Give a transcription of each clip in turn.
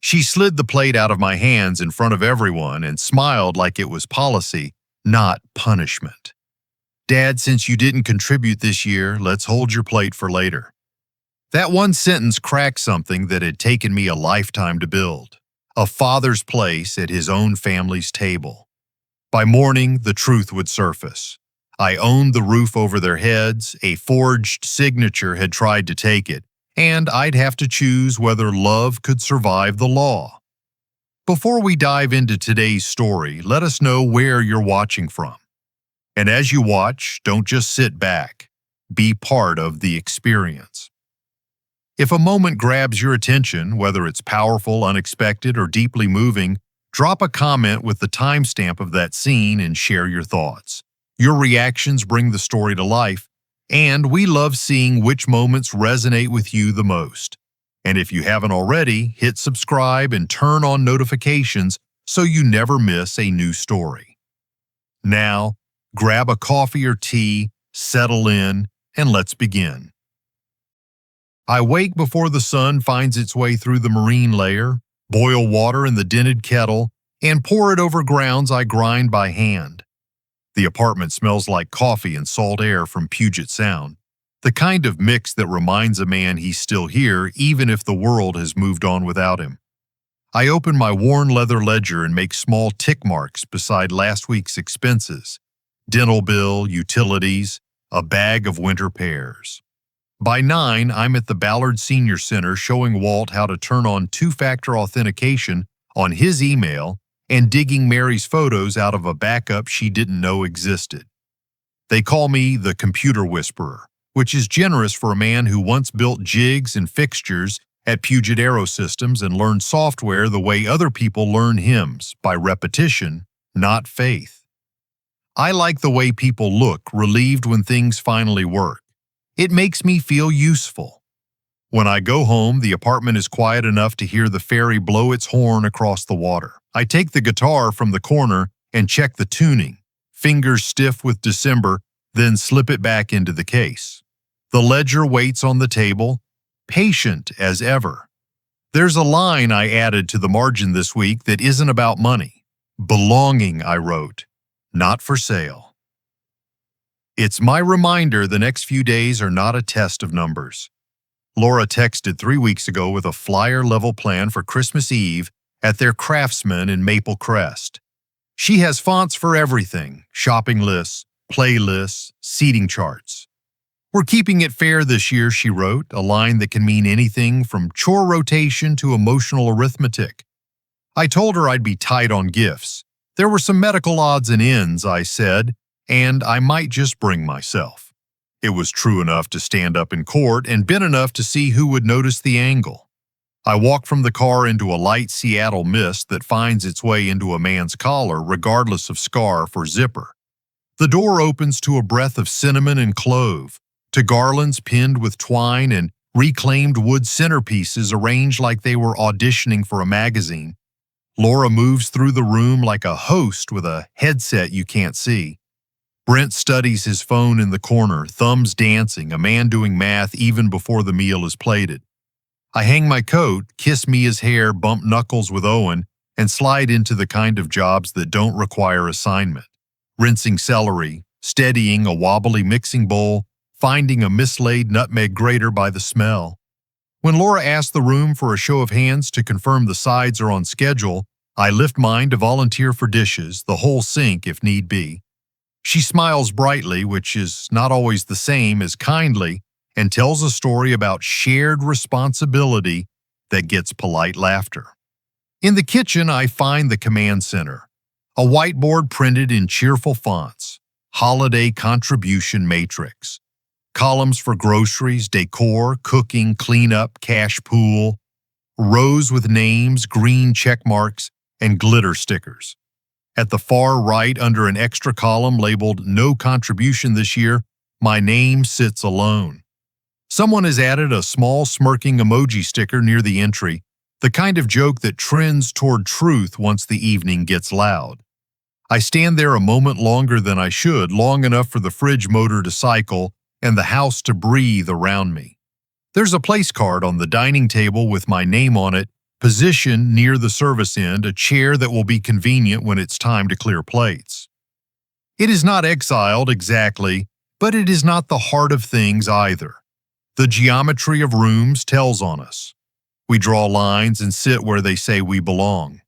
She slid the plate out of my hands in front of everyone and smiled like it was policy, not punishment. "Dad, since you didn't contribute this year, let's hold your plate for later." That one sentence cracked something that had taken me a lifetime to build: a father's place at his own family's table. By morning, the truth would surface. I owned the roof over their heads, a forged signature had tried to take it, and I'd have to choose whether love could survive the law. Before we dive into today's story, let us know where you're watching from. And as you watch, don't just sit back. Be part of the experience. If a moment grabs your attention, whether it's powerful, unexpected, or deeply moving, drop a comment with the timestamp of that scene and share your thoughts. Your reactions bring the story to life, and we love seeing which moments resonate with you the most. And if you haven't already, hit subscribe and turn on notifications so you never miss a new story. Now, grab a coffee or tea, settle in, and let's begin. I wake before the sun finds its way through the marine layer, boil water in the dented kettle, and pour it over grounds I grind by hand. The apartment smells like coffee and salt air from Puget Sound, the kind of mix that reminds a man he's still here even if the world has moved on without him. I open my worn leather ledger and make small tick marks beside last week's expenses: dental bill, utilities, a bag of winter pears. By 9, I'm at the Ballard Senior Center showing Walt how to turn on two-factor authentication on his email and digging Mary's photos out of a backup she didn't know existed. They call me the Computer Whisperer, which is generous for a man who once built jigs and fixtures at Puget Aerosystems and learned software the way other people learn hymns, by repetition, not faith. I like the way people look relieved when things finally work. It makes me feel useful. When I go home, the apartment is quiet enough to hear the ferry blow its horn across the water. I take the guitar from the corner and check the tuning, fingers stiff with December, then slip it back into the case. The ledger waits on the table, patient as ever. There's a line I added to the margin this week that isn't about money. Belonging, I wrote, not for sale. It's my reminder the next few days are not a test of numbers. Laura texted 3 weeks ago with a flyer-level plan for Christmas Eve at their Craftsman in Maple Crest. She has fonts for everything: shopping lists, playlists, seating charts. "We're keeping it fair this year," she wrote, a line that can mean anything from chore rotation to emotional arithmetic. I told her I'd be tight on gifts. There were some medical odds and ends, I said, and I might just bring myself. It was true enough to stand up in court and bent enough to see who would notice the angle. I walk from the car into a light Seattle mist that finds its way into a man's collar regardless of scarf or zipper. The door opens to a breath of cinnamon and clove, to garlands pinned with twine and reclaimed wood centerpieces arranged like they were auditioning for a magazine. Laura moves through the room like a host with a headset you can't see. Brent studies his phone in the corner, thumbs dancing, a man doing math even before the meal is plated. I hang my coat, kiss Mia's hair, bump knuckles with Owen, and slide into the kind of jobs that don't require assignment: rinsing celery, steadying a wobbly mixing bowl, finding a mislaid nutmeg grater by the smell. When Laura asks the room for a show of hands to confirm the sides are on schedule, I lift mine to volunteer for dishes, the whole sink if need be. She smiles brightly, which is not always the same as kindly, and tells a story about shared responsibility that gets polite laughter. In the kitchen, I find the command center, a whiteboard printed in cheerful fonts, holiday contribution matrix, columns for groceries, decor, cooking, cleanup, cash pool, rows with names, green check marks, and glitter stickers. At the far right, under an extra column labeled "No Contribution This Year," my name sits alone. Someone has added a small smirking emoji sticker near the entry, the kind of joke that trends toward truth once the evening gets loud. I stand there a moment longer than I should, long enough for the fridge motor to cycle and the house to breathe around me. There's a place card on the dining table with my name on it, Position near the service end a chair that will be convenient when it's time to clear plates. It is not exiled exactly, but it is not the heart of things either. The geometry of rooms tells on us. We draw lines and sit where they say we belong.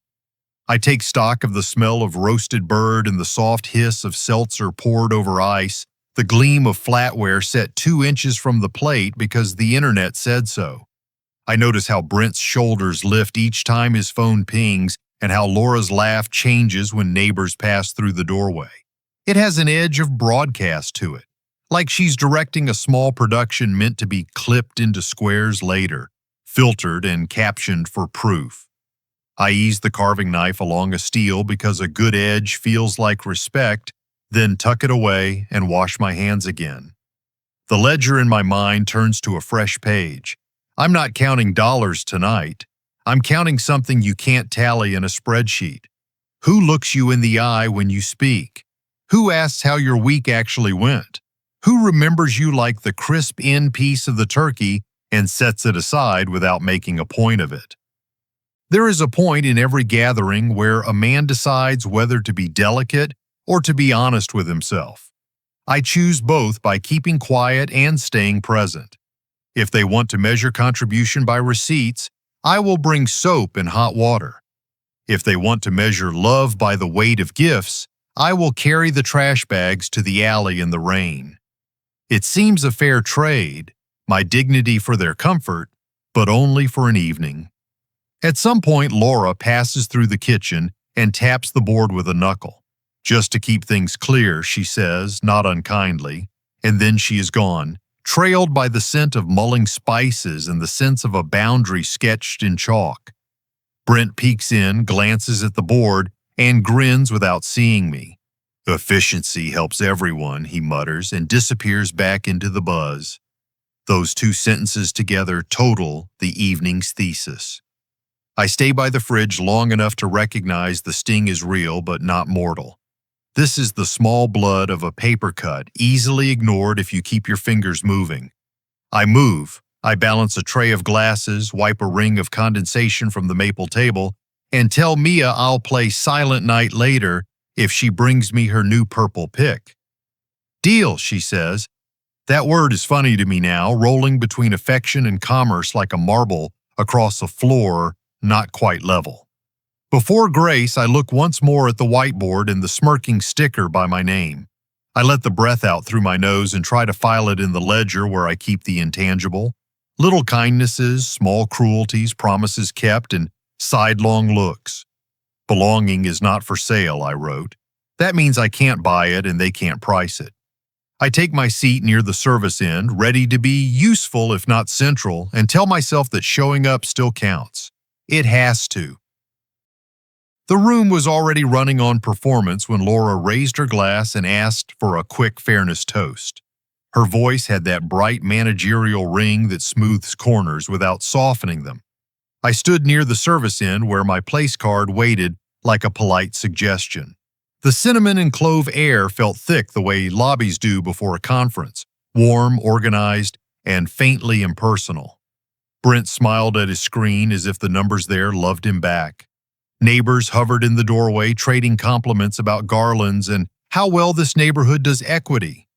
I take stock of the smell of roasted bird and the soft hiss of seltzer poured over ice, the gleam of flatware set 2 inches from the plate because the internet said so. I notice how Brent's shoulders lift each time his phone pings and how Laura's laugh changes when neighbors pass through the doorway. It has an edge of broadcast to it, like she's directing a small production meant to be clipped into squares later, filtered and captioned for proof. I ease the carving knife along a steel because a good edge feels like respect, then tuck it away and wash my hands again. The ledger in my mind turns to a fresh page. I'm not counting dollars tonight. I'm counting something you can't tally in a spreadsheet. Who looks you in the eye when you speak? Who asks how your week actually went? Who remembers you like the crisp end piece of the turkey and sets it aside without making a point of it? There is a point in every gathering where a man decides whether to be delicate or to be honest with himself. I choose both by keeping quiet and staying present. If they want to measure contribution by receipts, I will bring soap and hot water. If they want to measure love by the weight of gifts, I will carry the trash bags to the alley in the rain. It seems a fair trade, my dignity for their comfort, but only for an evening. At some point, Laura passes through the kitchen and taps the board with a knuckle. Just to keep things clear, she says, not unkindly, and then she is gone, trailed by the scent of mulling spices and the sense of a boundary sketched in chalk. Brent peeks in, glances at the board, and grins without seeing me. Efficiency helps everyone, he mutters, and disappears back into the buzz. Those 2 sentences together total the evening's thesis. I stay by the fridge long enough to recognize the sting is real but not mortal. This is the small blood of a paper cut, easily ignored if you keep your fingers moving. I move. I balance a tray of glasses, wipe a ring of condensation from the maple table, and tell Mia I'll play Silent Night later if she brings me her new purple pick. Deal, she says. That word is funny to me now, rolling between affection and commerce like a marble across a floor not quite level. Before grace, I look once more at the whiteboard and the smirking sticker by my name. I let the breath out through my nose and try to file it in the ledger where I keep the intangible. Little kindnesses, small cruelties, promises kept, and sidelong looks. Belonging is not for sale, I wrote. That means I can't buy it and they can't price it. I take my seat near the service end, ready to be useful if not central, and tell myself that showing up still counts. It has to. The room was already running on performance when Laura raised her glass and asked for a quick fairness toast. Her voice had that bright managerial ring that smooths corners without softening them. I stood near the service end where my place card waited like a polite suggestion. The cinnamon and clove air felt thick the way lobbies do before a conference, warm, organized, and faintly impersonal. Brent smiled at his screen as if the numbers there loved him back. Neighbors hovered in the doorway, trading compliments about garlands and how well this neighborhood does equity.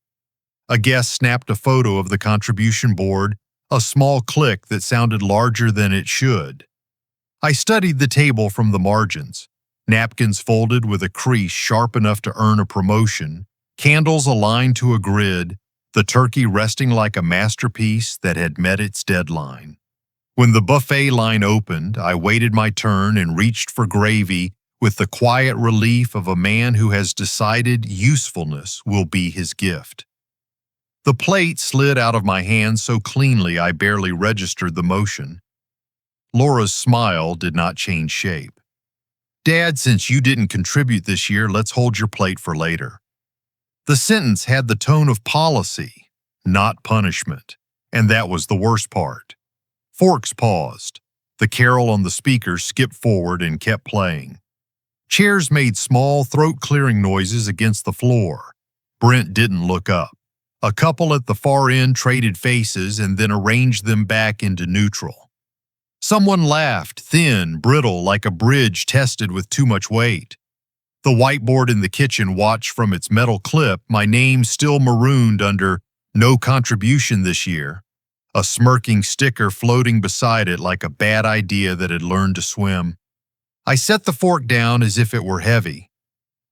A guest snapped a photo of the contribution board, a small click that sounded larger than it should. I studied the table from the margins. Napkins folded with a crease sharp enough to earn a promotion, candles aligned to a grid, the turkey resting like a masterpiece that had met its deadline. When the buffet line opened, I waited my turn and reached for gravy with the quiet relief of a man who has decided usefulness will be his gift. The plate slid out of my hand so cleanly I barely registered the motion. Laura's smile did not change shape. Dad, since you didn't contribute this year, let's hold your plate for later. The sentence had the tone of policy, not punishment, and that was the worst part. Forks paused. The carol on the speaker skipped forward and kept playing. Chairs made small, throat-clearing noises against the floor. Brent didn't look up. A couple at the far end traded faces and then arranged them back into neutral. Someone laughed, thin, brittle, like a bridge tested with too much weight. The whiteboard in the kitchen watched from its metal clip, my name still marooned under "No contribution this year," a smirking sticker floating beside it like a bad idea that had learned to swim. I set the fork down as if it were heavy.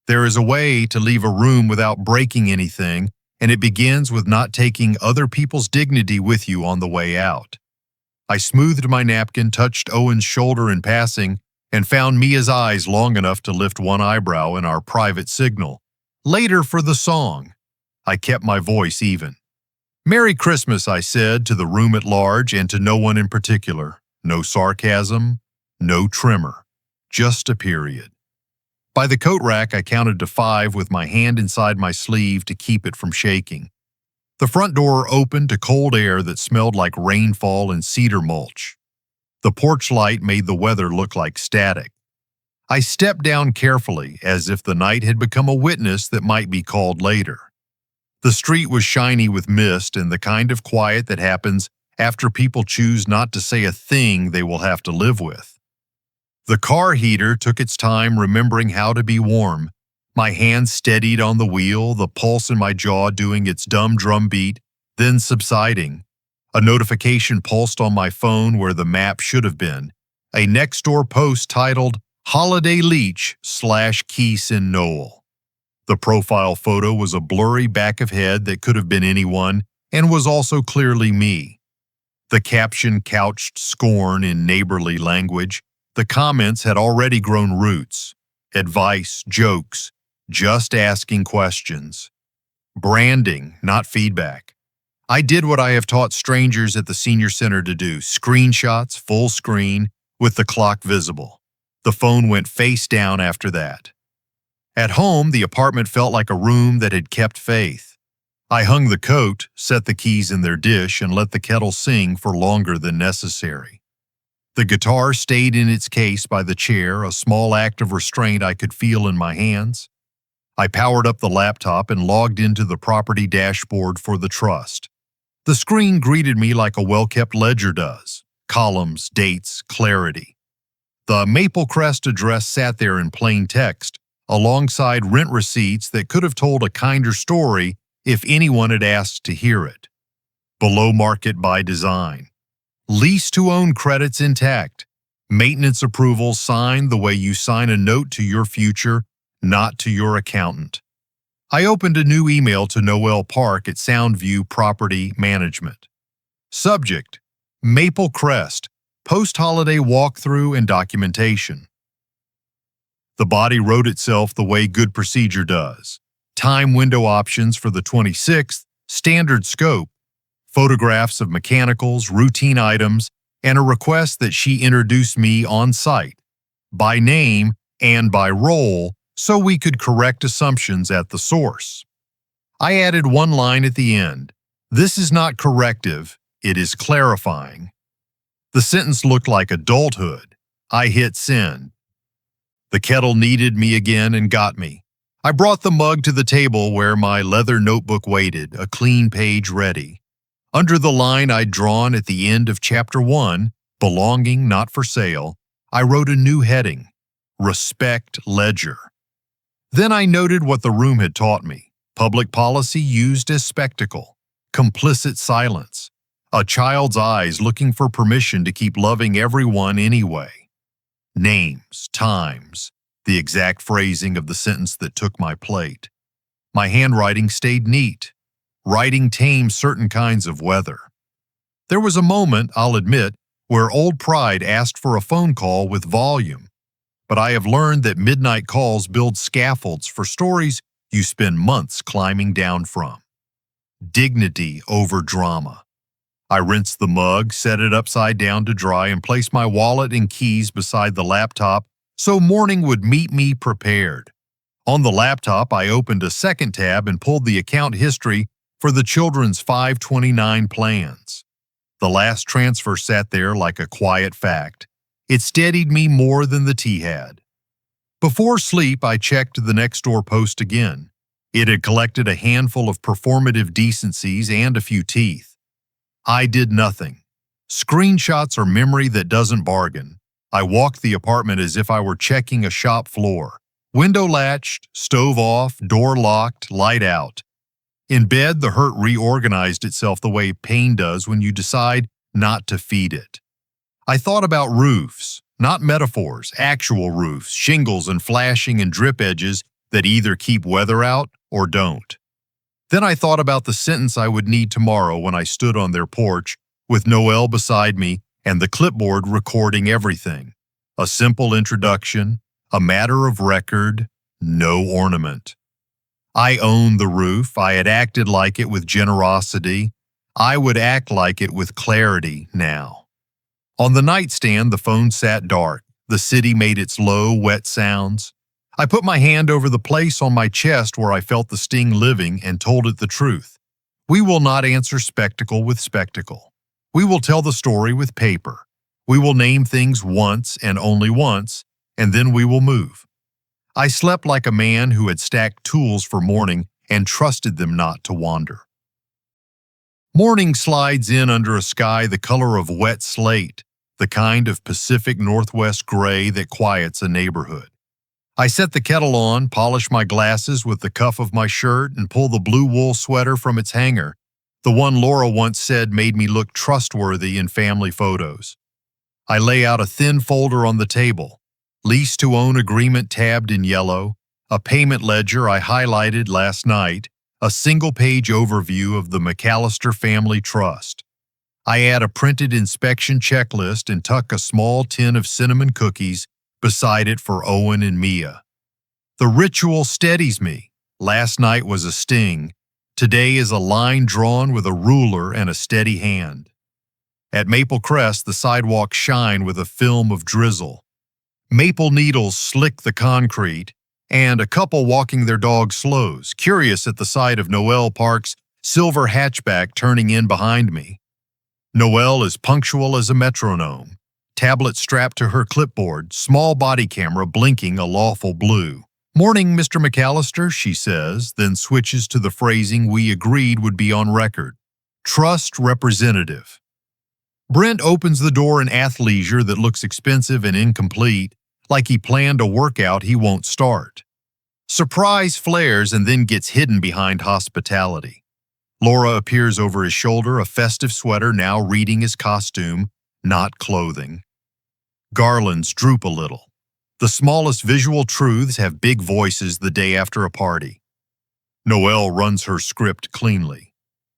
There is a way to leave a room without breaking anything, and it begins with not taking other people's dignity with you on the way out. I smoothed my napkin, touched Owen's shoulder in passing, and found Mia's eyes long enough to lift one eyebrow in our private signal. Later for the song. I kept my voice even. "Merry Christmas," I said to the room at large and to no one in particular. No sarcasm, no trimmer, just a period. By the coat rack, I counted to 5 with my hand inside my sleeve to keep it from shaking. The front door opened to cold air that smelled like rainfall and cedar mulch. The porch light made the weather look like static. I stepped down carefully, as if the night had become a witness that might be called later. The street was shiny with mist and the kind of quiet that happens after people choose not to say a thing they will have to live with. The car heater took its time remembering how to be warm. My hand steadied on the wheel, the pulse in my jaw doing its dumb drum beat, then subsiding. A notification pulsed on my phone where the map should have been. A next-door post titled "Holiday Leech / Keeson Knoll." The profile photo was a blurry back of head that could have been anyone and was also clearly me. The caption couched scorn in neighborly language. The comments had already grown roots. Advice, jokes, just asking questions. Branding, not feedback. I did what I have taught strangers at the senior center to do: screenshots, full screen, with the clock visible. The phone went face down after that. At home, the apartment felt like a room that had kept faith. I hung the coat, set the keys in their dish, and let the kettle sing for longer than necessary. The guitar stayed in its case by the chair, a small act of restraint I could feel in my hands. I powered up the laptop and logged into the property dashboard for the trust. The screen greeted me like a well-kept ledger does: columns, dates, clarity. The Maple Crest address sat there in plain text, alongside rent receipts that could have told a kinder story if anyone had asked to hear it. Below market by design. Lease to own credits intact. Maintenance approvals signed the way you sign a note to your future, not to your accountant. I opened a new email to Noel Park at Soundview Property Management. Subject: Maple Crest, post-holiday walkthrough and documentation. The body wrote itself the way good procedure does. Time window options for the 26th, standard scope, photographs of mechanicals, routine items, and a request that she introduce me on site, by name and by role, so we could correct assumptions at the source. I added one line at the end: "This is not corrective, it is clarifying." The sentence looked like adulthood. I hit send. The kettle needed me again and got me. I brought the mug to the table where my leather notebook waited, a clean page ready. Under the line I'd drawn at the end of Chapter 1, Belonging Not for Sale, I wrote a new heading: Respect Ledger. Then I noted what the room had taught me: public policy used as spectacle, complicit silence, a child's eyes looking for permission to keep loving everyone anyway. Names, times, the exact phrasing of the sentence that took my plate. My handwriting stayed neat. Writing tames certain kinds of weather. There was a moment, I'll admit, where old pride asked for a phone call with volume. But I have learned that midnight calls build scaffolds for stories you spend months climbing down from. Dignity over drama. I rinsed the mug, set it upside down to dry, and placed my wallet and keys beside the laptop so morning would meet me prepared. On the laptop, I opened a second tab and pulled the account history for the children's 529 plans. The last transfer sat there like a quiet fact. It steadied me more than the tea had. Before sleep, I checked the next-door post again. It had collected a handful of performative decencies and a few teeth. I did nothing. Screenshots are memory that doesn't bargain. I walk the apartment as if I were checking a shop floor. Window latched, stove off, door locked, light out. In bed, the hurt reorganized itself the way pain does when you decide not to feed it. I thought about roofs, not metaphors, actual roofs, shingles and flashing and drip edges that either keep weather out or don't. Then I thought about the sentence I would need tomorrow when I stood on their porch, with Noelle beside me and the clipboard recording everything. A simple introduction, a matter of record, no ornament. I owned the roof. I had acted like it with generosity. I would act like it with clarity now. On the nightstand, the phone sat dark. The city made its low, wet sounds. I put my hand over the place on my chest where I felt the sting living and told it the truth. We will not answer spectacle with spectacle. We will tell the story with paper. We will name things once and only once, and then we will move. I slept like a man who had stacked tools for morning and trusted them not to wander. Morning slides in under a sky the color of wet slate, the kind of Pacific Northwest gray that quiets a neighborhood. I set the kettle on, polish my glasses with the cuff of my shirt, and pull the blue wool sweater from its hanger, the one Laura once said made me look trustworthy in family photos. I lay out a thin folder on the table, lease to own agreement tabbed in yellow, a payment ledger I highlighted last night, a single-page overview of the McAllister Family Trust. I add a printed inspection checklist and tuck a small tin of cinnamon cookies beside it for Owen and Mia. The ritual steadies me. Last night was a sting. Today is a line drawn with a ruler and a steady hand. At Maple Crest, the sidewalks shine with a film of drizzle. Maple needles slick the concrete, and a couple walking their dog slows, curious at the sight of Noelle Park's silver hatchback turning in behind me. Noelle is punctual as a metronome, tablet strapped to her clipboard, small body camera blinking a lawful blue. "Morning, Mr. McAllister," she says, then switches to the phrasing we agreed would be on record. "Trust representative." Brent opens the door in athleisure that looks expensive and incomplete, like he planned a workout he won't start. Surprise flares and then gets hidden behind hospitality. Laura appears over his shoulder, a festive sweater now reading his costume, not clothing. Garlands droop a little. The smallest visual truths have big voices the day after a party. Noelle runs her script cleanly.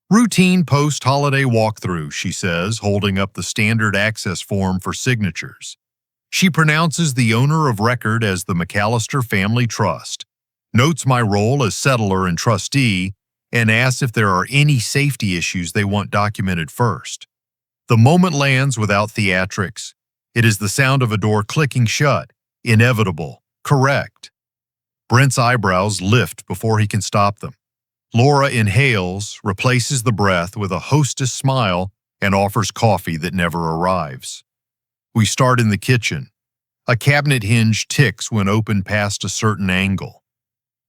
"Routine post-holiday walkthrough," she says, holding up the standard access form for signatures. She pronounces the owner of record as the McAllister Family Trust, notes my role as settler and trustee, and asks if there are any safety issues they want documented first. The moment lands without theatrics. It is the sound of a door clicking shut, inevitable, correct. Brent's eyebrows lift before he can stop them. Laura inhales, replaces the breath with a hostess smile, and offers coffee that never arrives. We start in the kitchen. A cabinet hinge ticks when opened past a certain angle.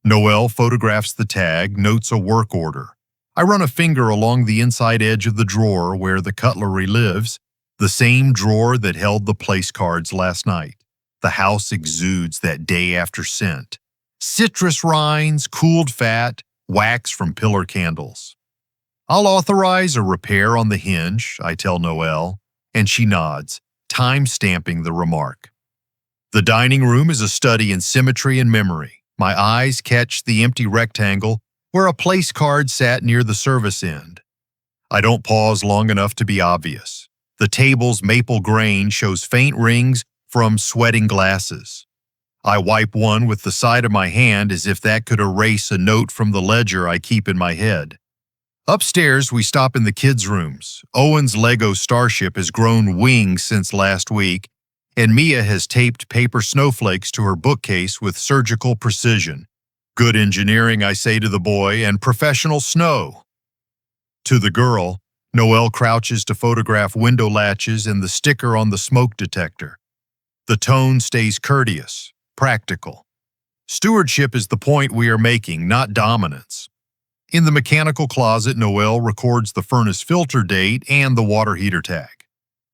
Noelle photographs the tag, notes a work order. I run a finger along the inside edge of the drawer where the cutlery lives, the same drawer that held the place cards last night. The house exudes that day-after scent. Citrus rinds, cooled fat, wax from pillar candles. "I'll authorize a repair on the hinge," I tell Noelle, and she nods, time-stamping the remark. The dining room is a study in symmetry and memory. My eyes catch the empty rectangle where a place card sat near the service end. I don't pause long enough to be obvious. The table's maple grain shows faint rings from sweating glasses. I wipe one with the side of my hand as if that could erase a note from the ledger I keep in my head. Upstairs, we stop in the kids' rooms. Owen's Lego starship has grown wings since last week, and Mia has taped paper snowflakes to her bookcase with surgical precision. Good engineering, I say to the boy, and professional snow. To the girl, Noelle crouches to photograph window latches and the sticker on the smoke detector. The tone stays courteous, practical. Stewardship is the point we are making, not dominance. In the mechanical closet, Noelle records the furnace filter date and the water heater tag.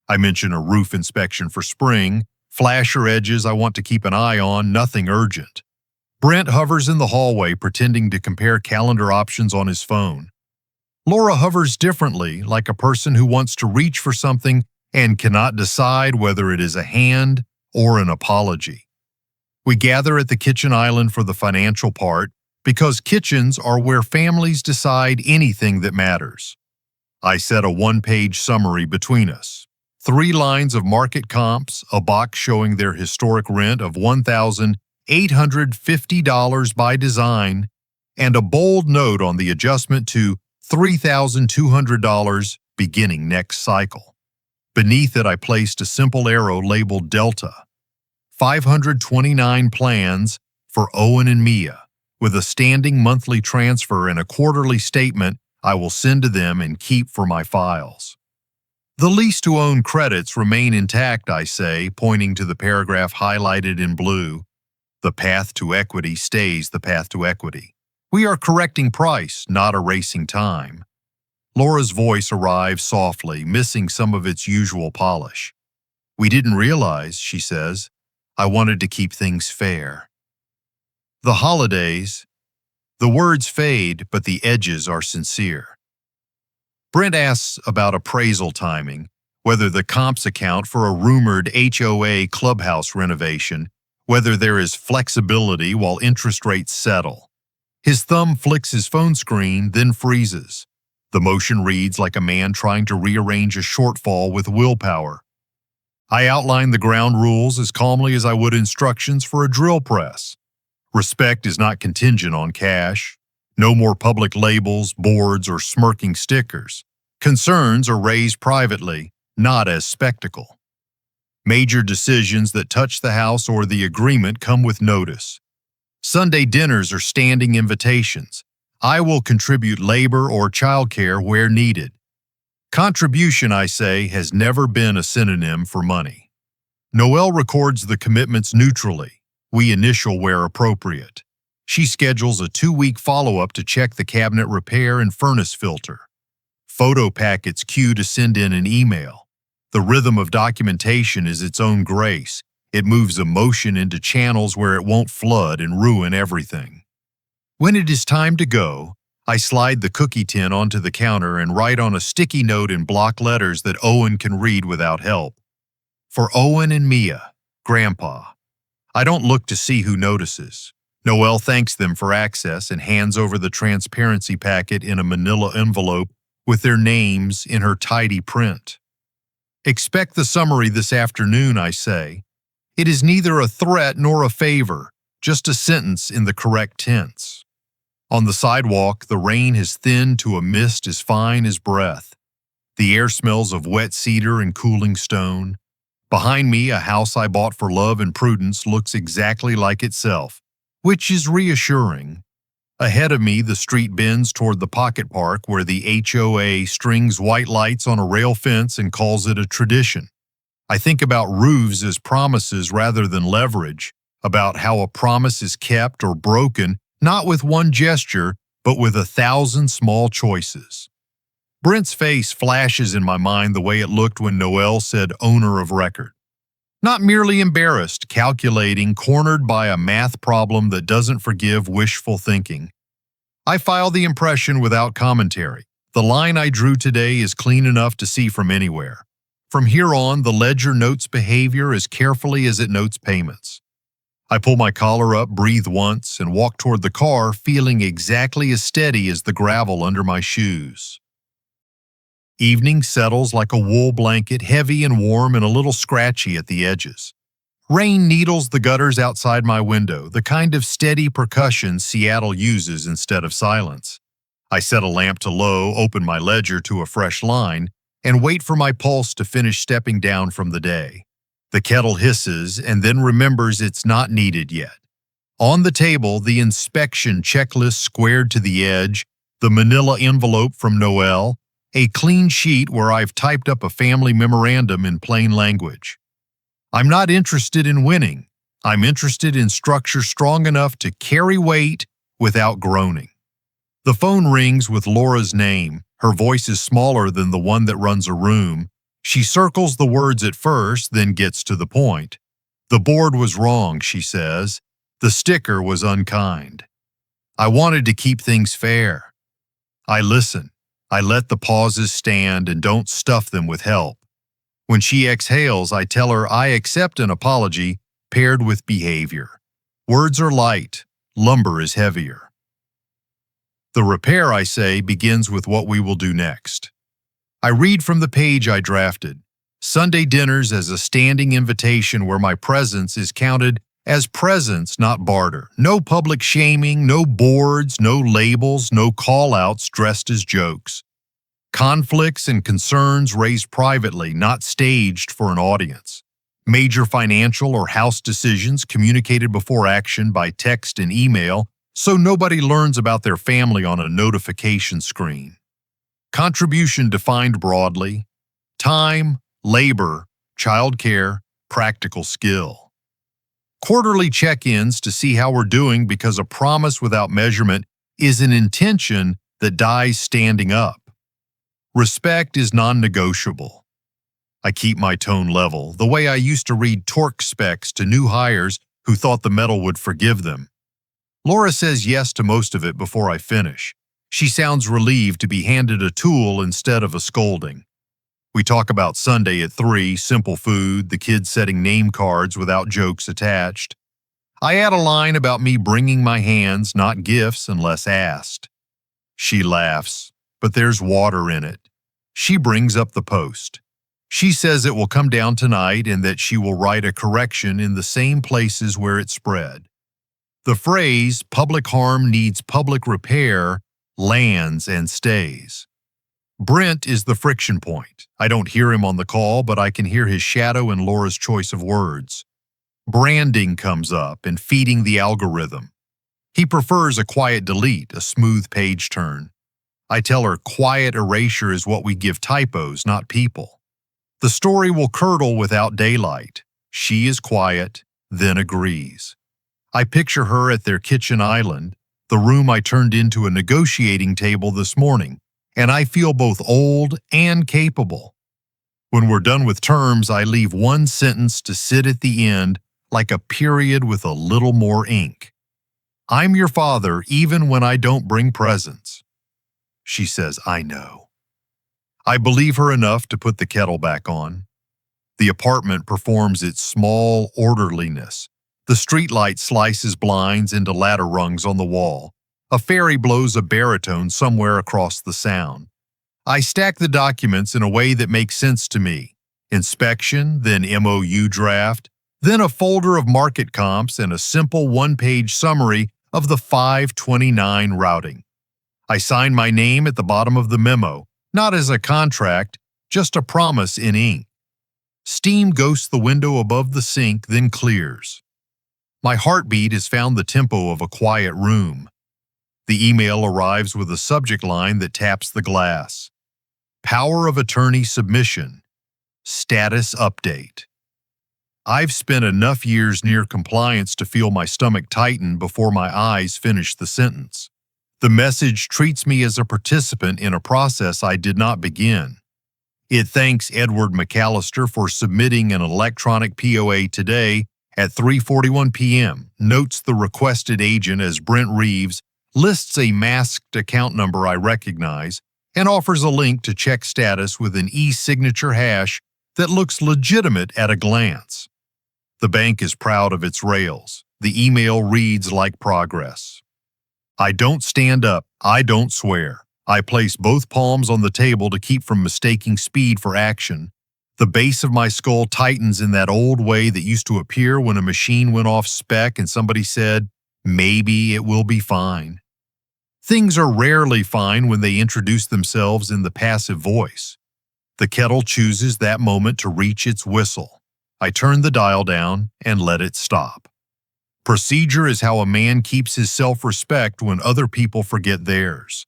I mention a roof inspection for spring, flasher edges I want to keep an eye on, nothing urgent. Brent hovers in the hallway pretending to compare calendar options on his phone. Laura hovers differently, like a person who wants to reach for something and cannot decide whether it is a hand or an apology. We gather at the kitchen island for the financial part because kitchens are where families decide anything that matters. I set a one-page summary between us. 3 lines of market comps, a box showing their historic rent of $1,850 by design, and a bold note on the adjustment to $3,200 beginning next cycle. Beneath it, I placed a simple arrow labeled Delta. 529 plans for Owen and Mia, with a standing monthly transfer and a quarterly statement I will send to them and keep for my files. The lease-to-own credits remain intact, I say, pointing to the paragraph highlighted in blue. The path to equity stays the path to equity. We are correcting price, not erasing time. Laura's voice arrives softly, missing some of its usual polish. We didn't realize, she says. I wanted to keep things fair. The holidays. The words fade, but the edges are sincere. Brent asks about appraisal timing, whether the comps account for a rumored HOA clubhouse renovation, whether there is flexibility while interest rates settle. His thumb flicks his phone screen, then freezes. The motion reads like a man trying to rearrange a shortfall with willpower. I outline the ground rules as calmly as I would instructions for a drill press. Respect is not contingent on cash. No more public labels, boards, or smirking stickers. Concerns are raised privately, not as spectacle. Major decisions that touch the house or the agreement come with notice. Sunday dinners are standing invitations. I will contribute labor or childcare where needed. Contribution, I say, has never been a synonym for money. Noelle records the commitments neutrally. We initial where appropriate. She schedules a 2-week follow-up to check the cabinet repair and furnace filter. Photo packets queue to send in an email. The rhythm of documentation is its own grace. It moves emotion into channels where it won't flood and ruin everything. When it is time to go, I slide the cookie tin onto the counter and write on a sticky note in block letters that Owen can read without help. For Owen and Mia, Grandpa. I don't look to see who notices. Noelle thanks them for access and hands over the transparency packet in a manila envelope with their names in her tidy print. Expect the summary this afternoon, I say. It is neither a threat nor a favor, just a sentence in the correct tense. On the sidewalk, the rain has thinned to a mist as fine as breath. The air smells of wet cedar and cooling stone. Behind me, a house I bought for love and prudence looks exactly like itself, which is reassuring. Ahead of me, the street bends toward the pocket park where the HOA strings white lights on a rail fence and calls it a tradition. I think about roofs as promises rather than leverage, about how a promise is kept or broken, not with one gesture, but with 1,000 small choices. Brent's face flashes in my mind the way it looked when Noelle said owner of record. Not merely embarrassed, calculating, cornered by a math problem that doesn't forgive wishful thinking. I file the impression without commentary. The line I drew today is clean enough to see from anywhere. From here on, the ledger notes behavior as carefully as it notes payments. I pull my collar up, breathe once, and walk toward the car, feeling exactly as steady as the gravel under my shoes. Evening settles like a wool blanket, heavy and warm and a little scratchy at the edges. Rain needles the gutters outside my window, the kind of steady percussion Seattle uses instead of silence. I set a lamp to low, open my ledger to a fresh line, and wait for my pulse to finish stepping down from the day. The kettle hisses and then remembers it's not needed yet. On the table, the inspection checklist squared to the edge, the manila envelope from Noelle, a clean sheet where I've typed up a family memorandum in plain language. I'm not interested in winning. I'm interested in structure strong enough to carry weight without groaning. The phone rings with Laura's name. Her voice is smaller than the one that runs a room. She circles the words at first, then gets to the point. The board was wrong, she says. The sticker was unkind. I wanted to keep things fair. I listen. I let the pauses stand and don't stuff them with help. When she exhales, I tell her I accept an apology paired with behavior. Words are light, lumber is heavier. The repair, I say, begins with what we will do next. I read from the page I drafted. Sunday dinners as a standing invitation where my presence is counted as presence, not barter. No public shaming, no boards, no labels, no call-outs dressed as jokes. Conflicts and concerns raised privately, not staged for an audience. Major financial or house decisions communicated before action by text and email, so nobody learns about their family on a notification screen. Contribution defined broadly: time, labor, childcare, practical skill. Quarterly check-ins to see how we're doing, because a promise without measurement is an intention that dies standing up. Respect is non-negotiable. I keep my tone level, the way I used to read torque specs to new hires who thought the metal would forgive them. Laura says yes to most of it before I finish. She sounds relieved to be handed a tool instead of a scolding. We talk about Sunday at 3, simple food, the kids setting name cards without jokes attached. I add a line about me bringing my hands, not gifts, unless asked. She laughs, but there's water in it. She brings up the post. She says it will come down tonight and that she will write a correction in the same places where it spread. The phrase, public harm needs public repair, lands and stays. Brent is the friction point. I don't hear him on the call, but I can hear his shadow in Laura's choice of words. Branding comes up and feeding the algorithm. He prefers a quiet delete, a smooth page turn. I tell her quiet erasure is what we give typos, not people. The story will curdle without daylight. She is quiet, then agrees. I picture her at their kitchen island, the room I turned into a negotiating table this morning, and I feel both old and capable. When we're done with terms, I leave one sentence to sit at the end like a period with a little more ink. I'm your father even when I don't bring presents. She says, I know. I believe her enough to put the kettle back on. The apartment performs its small orderliness. The streetlight slices blinds into ladder rungs on the wall. A fairy blows a baritone somewhere across the sound. I stack the documents in a way that makes sense to me. Inspection, then MOU draft, then a folder of market comps and a simple one-page summary of the 529 routing. I sign my name at the bottom of the memo, not as a contract, just a promise in ink. Steam ghosts the window above the sink, then clears. My heartbeat has found the tempo of a quiet room. The email arrives with a subject line that taps the glass. Power of attorney submission. Status update. I've spent enough years near compliance to feel my stomach tighten before my eyes finish the sentence. The message treats me as a participant in a process I did not begin. It thanks Edward McAllister for submitting an electronic POA today at 3:41 p.m., notes the requested agent as Brent Reeves, lists a masked account number I recognize, and offers a link to check status with an e-signature hash that looks legitimate at a glance. The bank is proud of its rails. The email reads like progress. I don't stand up. I don't swear. I place both palms on the table to keep from mistaking speed for action. The base of my skull tightens in that old way that used to appear when a machine went off spec and somebody said, maybe it will be fine. Things are rarely fine when they introduce themselves in the passive voice. The kettle chooses that moment to reach its whistle. I turn the dial down and let it stop. Procedure is how a man keeps his self-respect when other people forget theirs.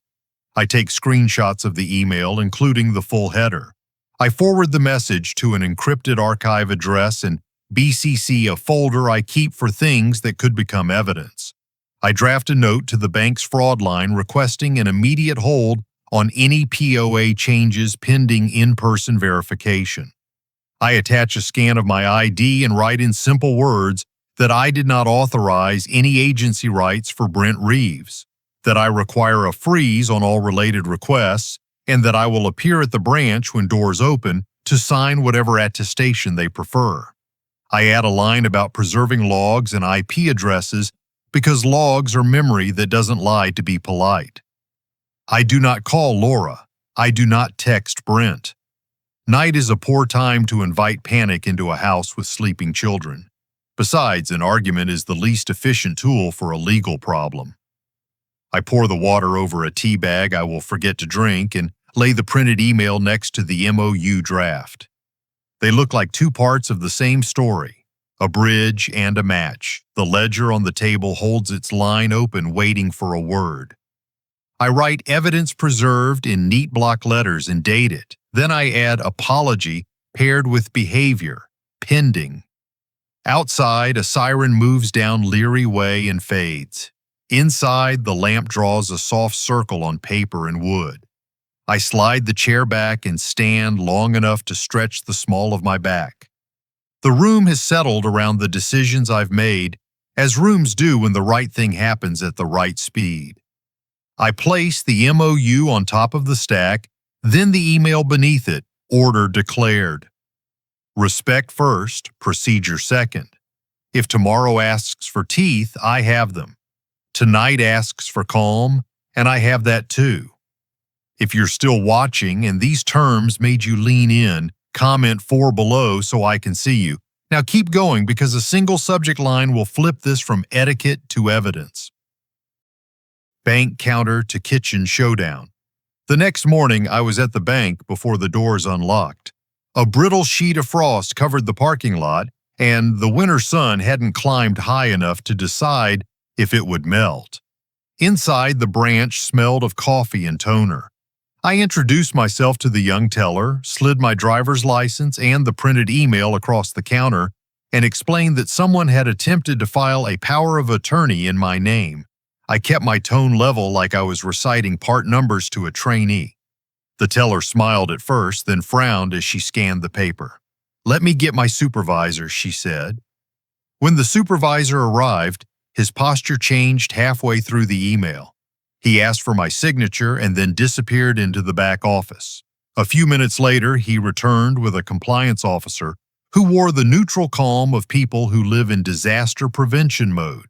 I take screenshots of the email, including the full header. I forward the message to an encrypted archive address and BCC a folder I keep for things that could become evidence. I draft a note to the bank's fraud line requesting an immediate hold on any POA changes pending in-person verification. I attach a scan of my ID and write in simple words that I did not authorize any agency rights for Brent Reeves, that I require a freeze on all related requests, and that I will appear at the branch when doors open to sign whatever attestation they prefer. I add a line about preserving logs and IP addresses because logs are memory that doesn't lie to be polite. I do not call Laura. I do not text Brent. Night is a poor time to invite panic into a house with sleeping children. Besides, an argument is the least efficient tool for a legal problem. I pour the water over a tea bag I will forget to drink and lay the printed email next to the MOU draft. They look like two parts of the same story, a bridge and a match. The ledger on the table holds its line open, waiting for a word. I write evidence preserved in neat block letters and date it. Then I add apology paired with behavior, pending. Outside, a siren moves down Leary Way and fades. Inside, the lamp draws a soft circle on paper and wood. I slide the chair back and stand long enough to stretch the small of my back. The room has settled around the decisions I've made, as rooms do when the right thing happens at the right speed. I place the MOU on top of the stack, then the email beneath it, order declared. Respect first, procedure second. If tomorrow asks for teeth, I have them. Tonight asks for calm, and I have that too. If you're still watching and these terms made you lean in, comment 4 below so I can see you. Now keep going because a single subject line will flip this from etiquette to evidence. Bank counter to kitchen showdown. The next morning, I was at the bank before the doors unlocked. A brittle sheet of frost covered the parking lot, and the winter sun hadn't climbed high enough to decide if it would melt. Inside, the branch smelled of coffee and toner. I introduced myself to the young teller, slid my driver's license and the printed email across the counter, and explained that someone had attempted to file a power of attorney in my name. I kept my tone level like I was reciting part numbers to a trainee. The teller smiled at first, then frowned as she scanned the paper. "Let me get my supervisor," she said. When the supervisor arrived, his posture changed halfway through the email. He asked for my signature and then disappeared into the back office. A few minutes later, he returned with a compliance officer who wore the neutral calm of people who live in disaster prevention mode.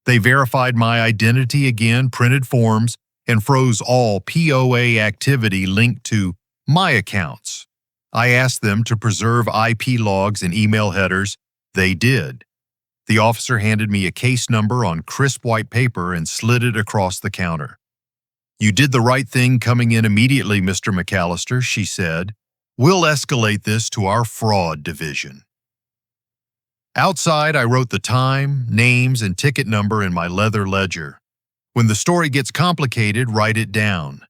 They verified my identity again, printed forms, and froze all POA activity linked to my accounts. I asked them to preserve IP logs and email headers. They did. The officer handed me a case number on crisp white paper and slid it across the counter. "You did the right thing coming in immediately, Mr. McAllister," she said. "We'll escalate this to our fraud division." Outside, I wrote the time, names, and ticket number in my leather ledger. When the story gets complicated, write it down.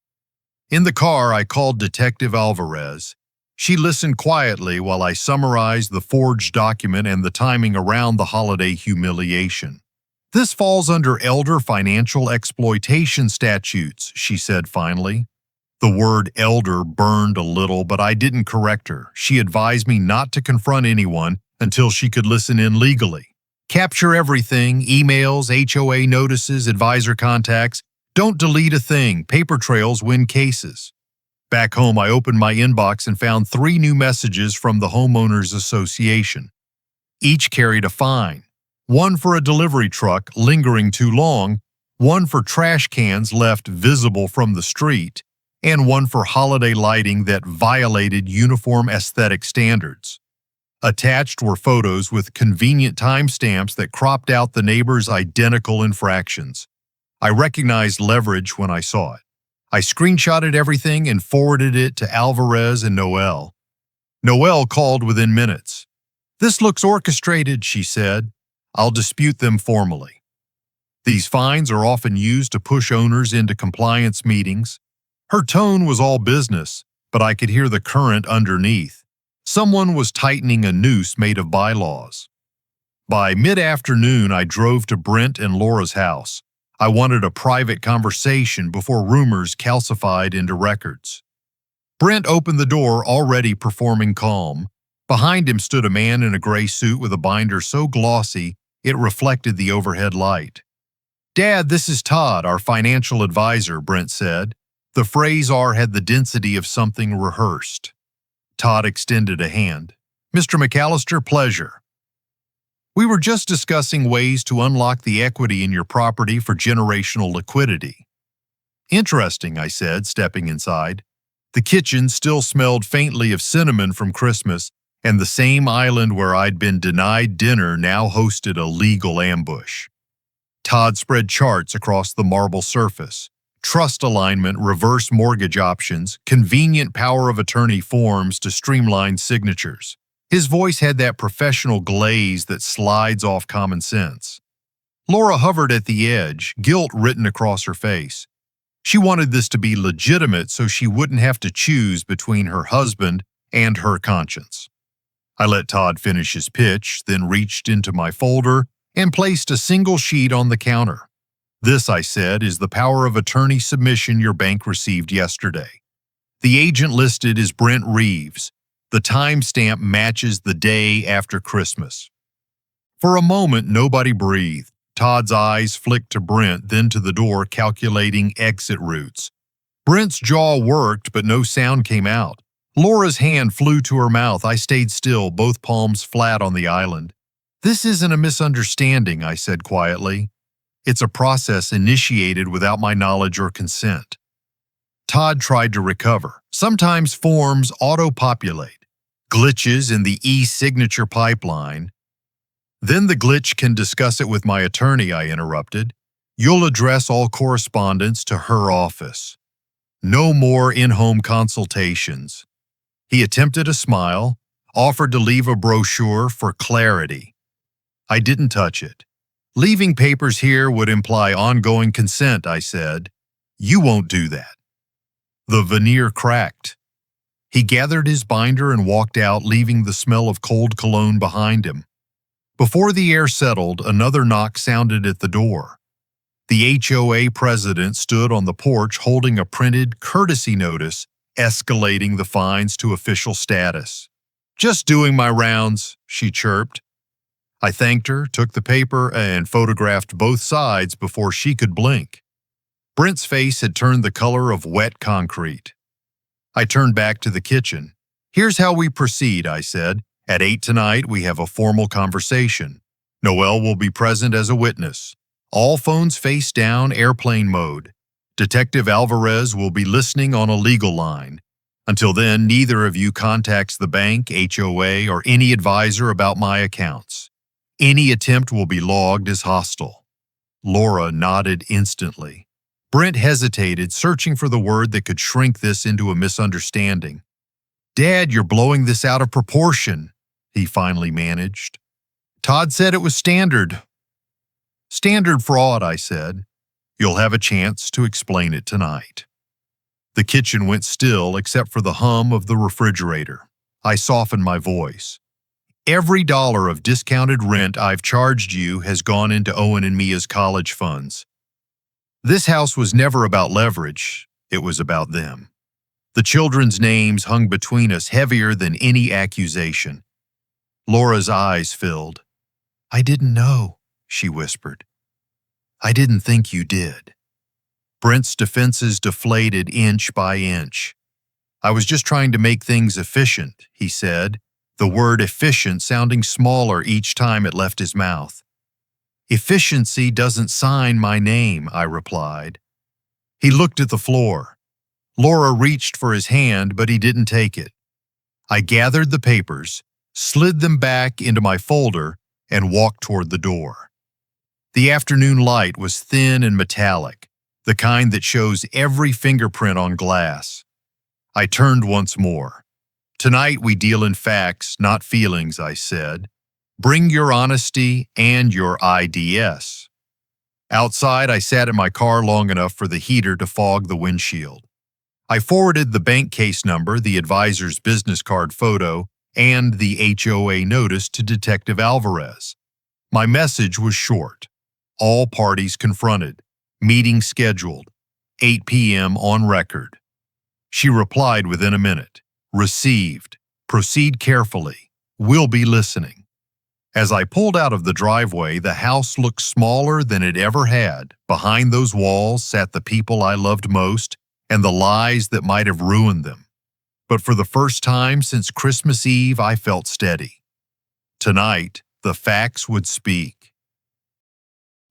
In the car, I called Detective Alvarez. She listened quietly while I summarized the forged document and the timing around the holiday humiliation. "This falls under elder financial exploitation statutes," she said finally. The word elder burned a little, but I didn't correct her. She advised me not to confront anyone until she could listen in legally. Capture everything, emails, HOA notices, advisor contacts. Don't delete a thing. Paper trails win cases. Back home, I opened my inbox and found 3 new messages from the Homeowners Association. Each carried a fine. One for a delivery truck lingering too long, one for trash cans left visible from the street, and one for holiday lighting that violated uniform aesthetic standards. Attached were photos with convenient timestamps that cropped out the neighbors' identical infractions. I recognized leverage when I saw it. I screenshotted everything and forwarded it to Alvarez and Noel. Noel called within minutes. "This looks orchestrated," she said. "I'll dispute them formally." These fines are often used to push owners into compliance meetings. Her tone was all business, but I could hear the current underneath. Someone was tightening a noose made of bylaws. By mid-afternoon, I drove to Brent and Laura's house. I wanted a private conversation before rumors calcified into records. Brent opened the door, already performing calm. Behind him stood a man in a gray suit with a binder so glossy it reflected the overhead light. "Dad, this is Todd, our financial advisor," Brent said. The phrase "R" had the density of something rehearsed. Todd extended a hand. "Mr. McAllister, pleasure. We were just discussing ways to unlock the equity in your property for generational liquidity." "Interesting," I said, stepping inside. The kitchen still smelled faintly of cinnamon from Christmas, and the same island where I'd been denied dinner now hosted a legal ambush. Todd spread charts across the marble surface. Trust alignment, reverse mortgage options, convenient power of attorney forms to streamline signatures. His voice had that professional glaze that slides off common sense. Laura hovered at the edge, guilt written across her face. She wanted this to be legitimate so she wouldn't have to choose between her husband and her conscience. I let Todd finish his pitch, then reached into my folder and placed a single sheet on the counter. "This," I said, "is the power of attorney submission your bank received yesterday. The agent listed is Brent Reeves. The timestamp matches the day after Christmas." For a moment, nobody breathed. Todd's eyes flicked to Brent, then to the door, calculating exit routes. Brent's jaw worked, but no sound came out. Laura's hand flew to her mouth. I stayed still, both palms flat on the island. "This isn't a misunderstanding," I said quietly. "It's a process initiated without my knowledge or consent." Todd tried to recover. Sometimes forms auto-populate. Glitches in the e-signature pipeline. "Then the glitch can discuss it with my attorney," I interrupted. "You'll address all correspondence to her office. No more in-home consultations." He attempted a smile, offered to leave a brochure for clarity. I didn't touch it. "Leaving papers here would imply ongoing consent," I said. "You won't do that." The veneer cracked. He gathered his binder and walked out, leaving the smell of cold cologne behind him. Before the air settled, another knock sounded at the door. The HOA president stood on the porch holding a printed courtesy notice escalating the fines to official status. "Just doing my rounds," she chirped. I thanked her, took the paper, and photographed both sides before she could blink. Brent's face had turned the color of wet concrete. I turned back to the kitchen. "Here's how we proceed," I said. "At 8 tonight, we have a formal conversation. Noelle will be present as a witness. All phones face down, airplane mode. Detective Alvarez will be listening on a legal line. Until then, neither of you contacts the bank, HOA, or any advisor about my accounts. Any attempt will be logged as hostile." Laura nodded instantly. Brent hesitated, searching for the word that could shrink this into a misunderstanding. "Dad, you're blowing this out of proportion," he finally managed. "Todd said it was standard." "Standard fraud," I said. "You'll have a chance to explain it tonight." The kitchen went still except for the hum of the refrigerator. I softened my voice. "Every dollar of discounted rent I've charged you has gone into Owen and Mia's college funds. This house was never about leverage, it was about them. The children's names hung between us heavier than any accusation." Laura's eyes filled. "I didn't know," she whispered. "I didn't think you did." Brent's defenses deflated inch by inch. "I was just trying to make things efficient," he said, the word efficient sounding smaller each time it left his mouth. "Efficiency doesn't sign my name," I replied. He looked at the floor. Laura reached for his hand, but he didn't take it. I gathered the papers, slid them back into my folder, and walked toward the door. The afternoon light was thin and metallic, the kind that shows every fingerprint on glass. I turned once more. "Tonight we deal in facts, not feelings," I said. "Bring your honesty and your IDS." Outside, I sat in my car long enough for the heater to fog the windshield. I forwarded the bank case number, the advisor's business card photo, and the HOA notice to Detective Alvarez. My message was short. All parties confronted. Meeting scheduled. 8 p.m. on record. She replied within a minute. Received. Proceed carefully. Will be listening. As I pulled out of the driveway, the house looked smaller than it ever had. Behind those walls sat the people I loved most and the lies that might have ruined them. But for the first time since Christmas Eve, I felt steady. Tonight, the facts would speak.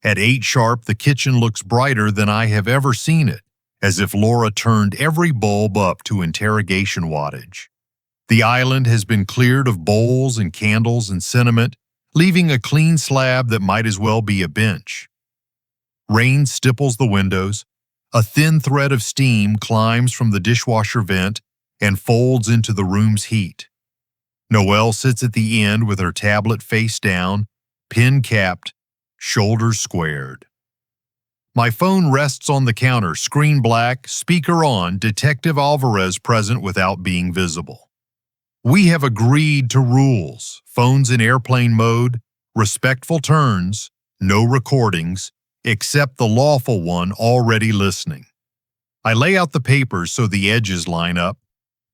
At 8 sharp, the kitchen looks brighter than I have ever seen it, as if Laura turned every bulb up to interrogation wattage. The island has been cleared of bowls and candles and sentiment, leaving a clean slab that might as well be a bench. Rain stipples the windows. A thin thread of steam climbs from the dishwasher vent and folds into the room's heat. Noelle sits at the end with her tablet face down, pen capped, shoulders squared. My phone rests on the counter, screen black, speaker on, Detective Alvarez present without being visible. We have agreed to rules, phones in airplane mode, respectful turns, no recordings, except the lawful one already listening. I lay out the papers so the edges line up.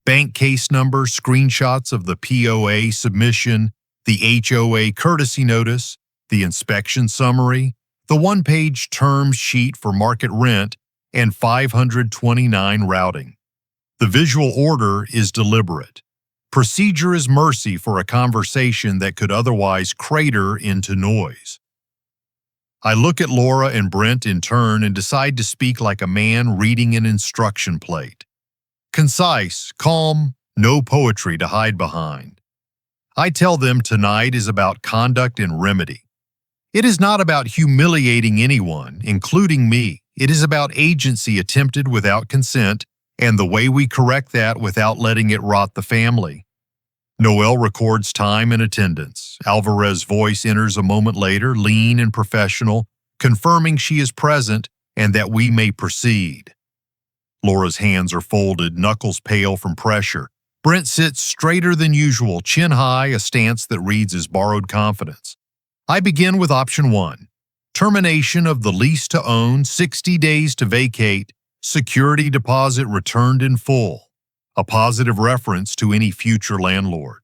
Bank case number, screenshots of the POA submission, the HOA courtesy notice, the inspection summary, the one-page terms sheet for market rent, and 529 routing. The visual order is deliberate. Procedure is mercy for a conversation that could otherwise crater into noise. I look at Laura and Brent in turn and decide to speak like a man reading an instruction plate. Concise, calm, no poetry to hide behind. I tell them tonight is about conduct and remedy. It is not about humiliating anyone, including me. It is about agency attempted without consent and the way we correct that without letting it rot the family. Noelle records time and attendance. Alvarez's voice enters a moment later, lean and professional, confirming she is present and that we may proceed. Laura's hands are folded, knuckles pale from pressure. Brent sits straighter than usual, chin high, a stance that reads as borrowed confidence. I begin with option 1. Termination of the lease to own, 60 days to vacate, security deposit returned in full. A positive reference to any future landlord.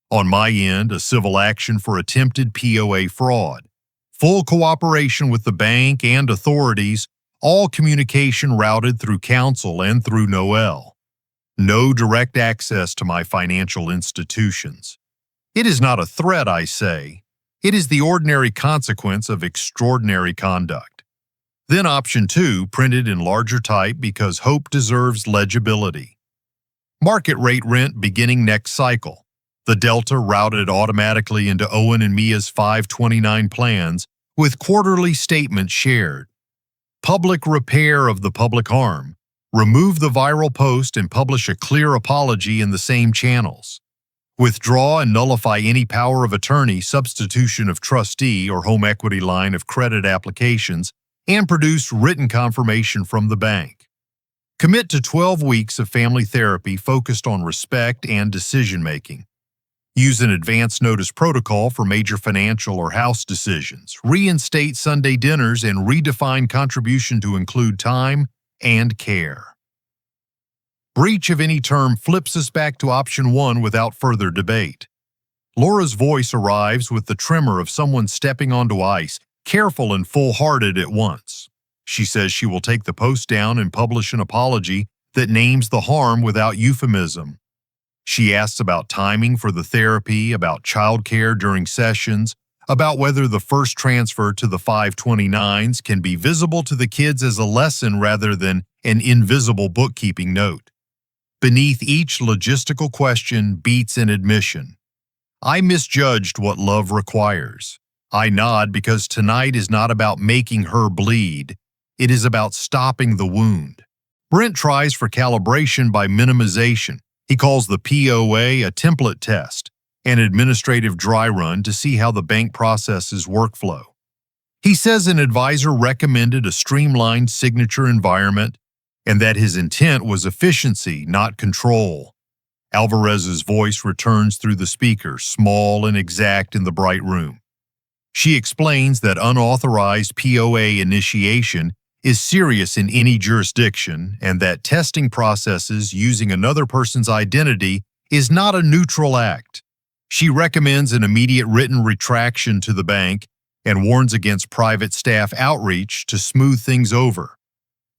On my end, a civil action for attempted POA fraud. Full cooperation with the bank and authorities, all communication routed through counsel and through Noelle. No direct access to my financial institutions. It is not a threat, I say. It is the ordinary consequence of extraordinary conduct. Then option 2, printed in larger type because hope deserves legibility. Market rate rent beginning next cycle. The delta routed automatically into Owen and Mia's 529 plans with quarterly statements shared. Public repair of the public harm. Remove the viral post and publish a clear apology in the same channels. Withdraw and nullify any power of attorney, substitution of trustee or home equity line of credit applications, and produce written confirmation from the bank. Commit to 12 weeks of family therapy focused on respect and decision-making. Use an advance notice protocol for major financial or house decisions. Reinstate Sunday dinners and redefine contribution to include time and care. Breach of any term flips us back to option 1 without further debate. Laura's voice arrives with the tremor of someone stepping onto ice, careful and full-hearted at once. She says she will take the post down and publish an apology that names the harm without euphemism. She asks about timing for the therapy, about childcare during sessions, about whether the first transfer to the 529s can be visible to the kids as a lesson rather than an invisible bookkeeping note. Beneath each logistical question beats an admission. I misjudged what love requires. I nod because tonight is not about making her bleed. It is about stopping the wound. Brent tries for calibration by minimization. He calls the POA a template test, an administrative dry run to see how the bank processes workflow. He says an advisor recommended a streamlined signature environment and that his intent was efficiency, not control. Alvarez's voice returns through the speaker, small and exact in the bright room. She explains that unauthorized POA initiation is serious in any jurisdiction and that testing processes using another person's identity is not a neutral act. She recommends an immediate written retraction to the bank and warns against private staff outreach to smooth things over.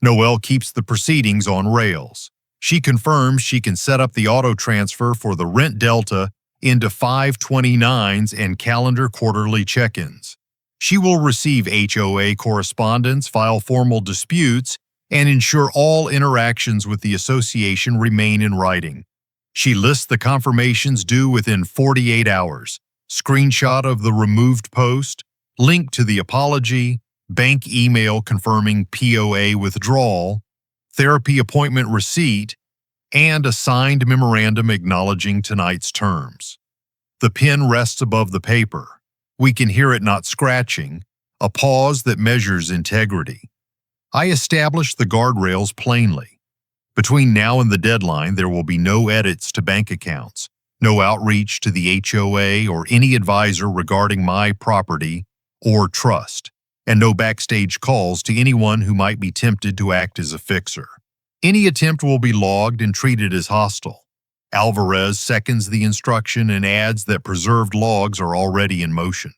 Noelle keeps the proceedings on rails. She confirms she can set up the auto transfer for the rent delta into 529s and calendar quarterly check-ins. She will receive HOA correspondence, file formal disputes, and ensure all interactions with the association remain in writing. She lists the confirmations due within 48 hours, screenshot of the removed post, link to the apology, bank email confirming POA withdrawal, therapy appointment receipt, and a signed memorandum acknowledging tonight's terms. The pen rests above the paper. We can hear it not scratching, a pause that measures integrity. I establish the guardrails plainly. Between now and the deadline, there will be no edits to bank accounts, no outreach to the HOA or any advisor regarding my property or trust, and no backstage calls to anyone who might be tempted to act as a fixer. Any attempt will be logged and treated as hostile. Alvarez seconds the instruction and adds that preserved logs are already in motion.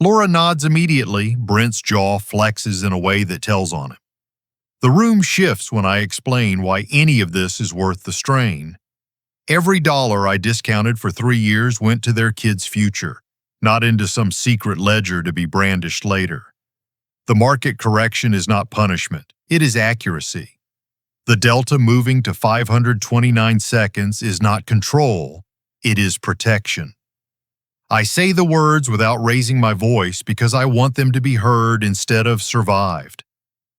Laura nods immediately. Brent's jaw flexes in a way that tells on him. The room shifts when I explain why any of this is worth the strain. Every dollar I discounted for 3 years went to their kids' future, not into some secret ledger to be brandished later. The market correction is not punishment, it is accuracy. The delta moving to 529 seconds is not control, it is protection. I say the words without raising my voice because I want them to be heard instead of survived.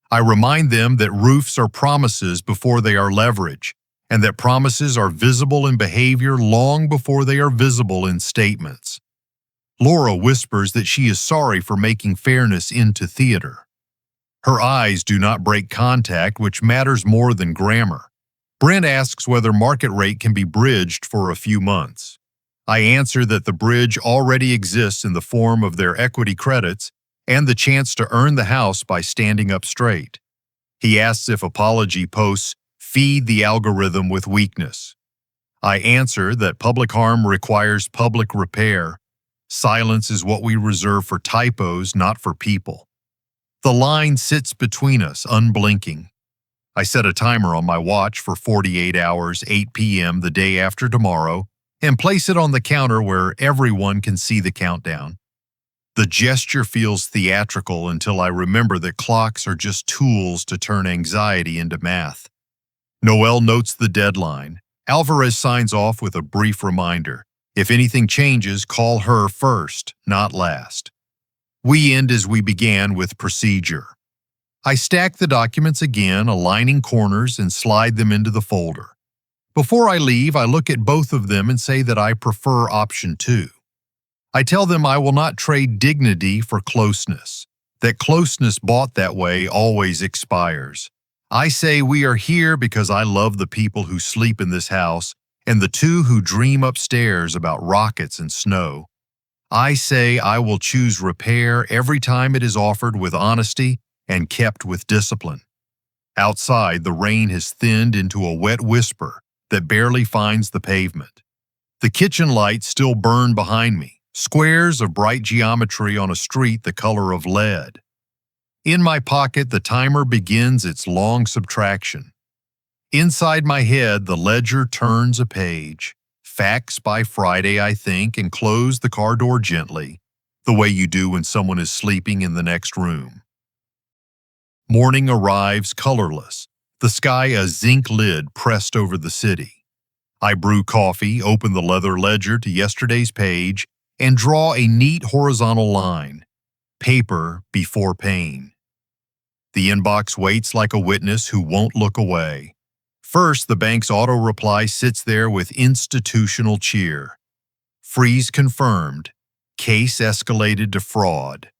I remind them that roofs are promises before they are leverage, and that promises are visible in behavior long before they are visible in statements. Laura whispers that she is sorry for making fairness into theater. Her eyes do not break contact, which matters more than grammar. Brent asks whether market rate can be bridged for a few months. I answer that the bridge already exists in the form of their equity credits and the chance to earn the house by standing up straight. He asks if apology posts feed the algorithm with weakness. I answer that public harm requires public repair. Silence is what we reserve for typos, not for people. The line sits between us, unblinking. I set a timer on my watch for 48 hours, 8 p.m. the day after tomorrow, and place it on the counter where everyone can see the countdown. The gesture feels theatrical until I remember that clocks are just tools to turn anxiety into math. Noelle notes the deadline. Alvarez signs off with a brief reminder. If anything changes, call her first, not last. We end as we began, with procedure. I stack the documents again, aligning corners, and slide them into the folder. Before I leave, I look at both of them and say that I prefer option 2. I tell them I will not trade dignity for closeness, that closeness bought that way always expires. I say we are here because I love the people who sleep in this house and the 2 who dream upstairs about rockets and snow. I say I will choose repair every time it is offered with honesty and kept with discipline. Outside, the rain has thinned into a wet whisper that barely finds the pavement. The kitchen lights still burn behind me, squares of bright geometry on a street the color of lead. In my pocket, the timer begins its long subtraction. Inside my head, the ledger turns a page. Facts by Friday, I think, and close the car door gently, the way you do when someone is sleeping in the next room. Morning arrives colorless, the sky a zinc lid pressed over the city. I brew coffee, open the leather ledger to yesterday's page, and draw a neat horizontal line. Paper before pain. The inbox waits like a witness who won't look away. First, the bank's auto-reply sits there with institutional cheer. Freeze confirmed. Case escalated to fraud.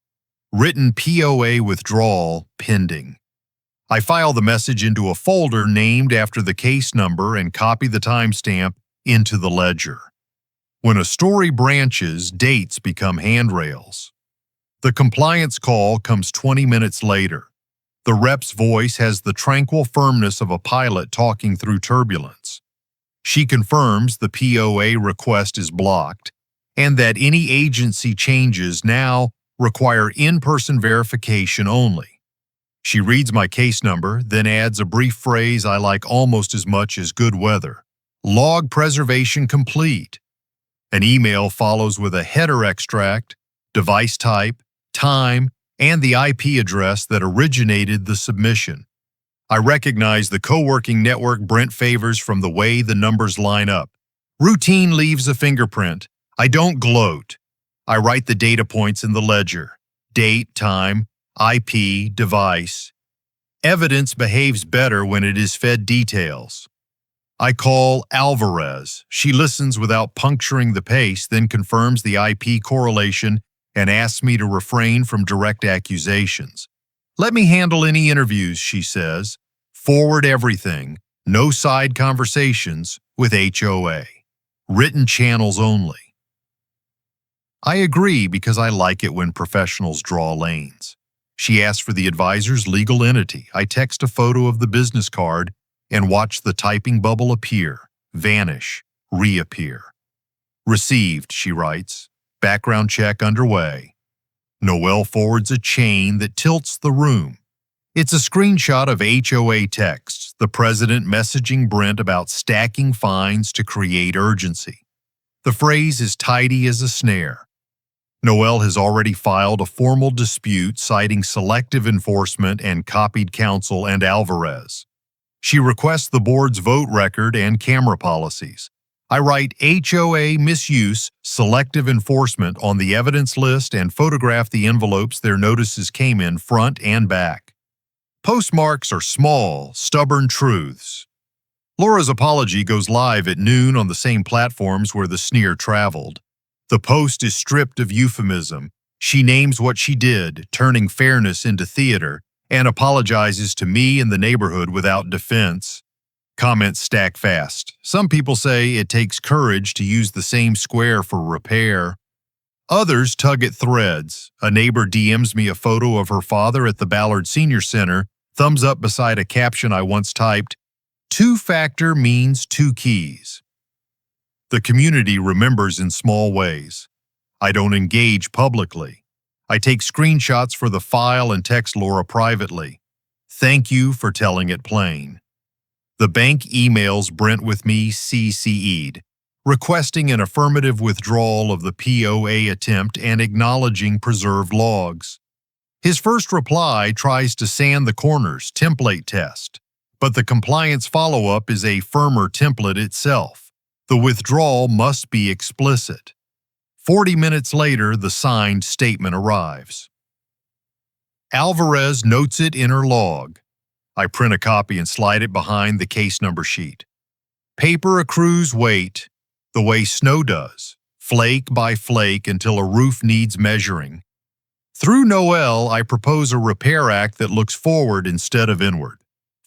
Written POA withdrawal pending. I file the message into a folder named after the case number and copy the timestamp into the ledger. When a story branches, dates become handrails. The compliance call comes 20 minutes later. The rep's voice has the tranquil firmness of a pilot talking through turbulence. She confirms the POA request is blocked and that any agency changes now require in-person verification only. She reads my case number, then adds a brief phrase I like almost as much as good weather. Log preservation complete. An email follows with a header extract, device type, time, and the IP address that originated the submission. I recognize the co-working network Brent favors from the way the numbers line up. Routine leaves a fingerprint. I don't gloat. I write the data points in the ledger. Date, time, IP, device. Evidence behaves better when it is fed details. I call Alvarez. She listens without puncturing the pace, then confirms the IP correlation and asks me to refrain from direct accusations. Let me handle any interviews, she says. Forward everything. No side conversations with HOA. Written channels only. I agree because I like it when professionals draw lanes. She asks for the advisor's legal entity. I text a photo of the business card and watch the typing bubble appear, vanish, reappear. Received, she writes. Background check underway. Noelle forwards a chain that tilts the room. It's a screenshot of HOA texts, the president messaging Brent about stacking fines to create urgency. The phrase is tidy as a snare. Noelle has already filed a formal dispute citing selective enforcement and copied counsel and Alvarez. She requests the board's vote record and camera policies. I write HOA misuse, selective enforcement on the evidence list and photograph the envelopes their notices came in front and back. Postmarks are small, stubborn truths. Laura's apology goes live at noon on the same platforms where the sneer traveled. The post is stripped of euphemism. She names what she did, turning fairness into theater, and apologizes to me and the neighborhood without defense. Comments stack fast. Some people say it takes courage to use the same square for repair. Others tug at threads. A neighbor DMs me a photo of her father at the Ballard Senior Center, thumbs up beside a caption I once typed, "Two-factor means two keys." The community remembers in small ways. I don't engage publicly. I take screenshots for the file and text Laura privately. Thank you for telling it plain. The bank emails Brent with me CC'd, requesting an affirmative withdrawal of the POA attempt and acknowledging preserved logs. His first reply tries to sand the corners, template test, but the compliance follow-up is a firmer template itself. The withdrawal must be explicit. 40 minutes later, the signed statement arrives. Alvarez notes it in her log. I print a copy and slide it behind the case number sheet. Paper accrues weight, the way snow does, flake by flake until a roof needs measuring. Through Noelle, I propose a repair act that looks forward instead of inward.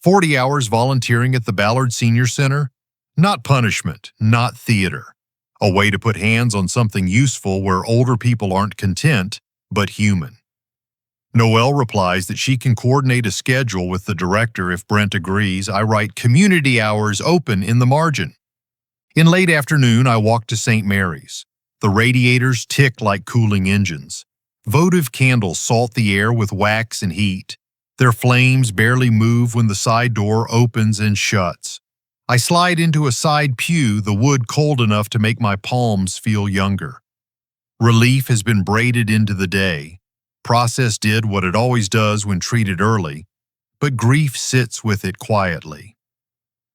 40 hours volunteering at the Ballard Senior Center? Not punishment, not theater. A way to put hands on something useful where older people aren't content, but human. Noelle replies that she can coordinate a schedule with the director if Brent agrees. I write community hours open in the margin. In late afternoon, I walk to St. Mary's. The radiators tick like cooling engines. Votive candles salt the air with wax and heat. Their flames barely move when the side door opens and shuts. I slide into a side pew, the wood cold enough to make my palms feel younger. Relief has been braided into the day. Process did what it always does when treated early, but grief sits with it quietly.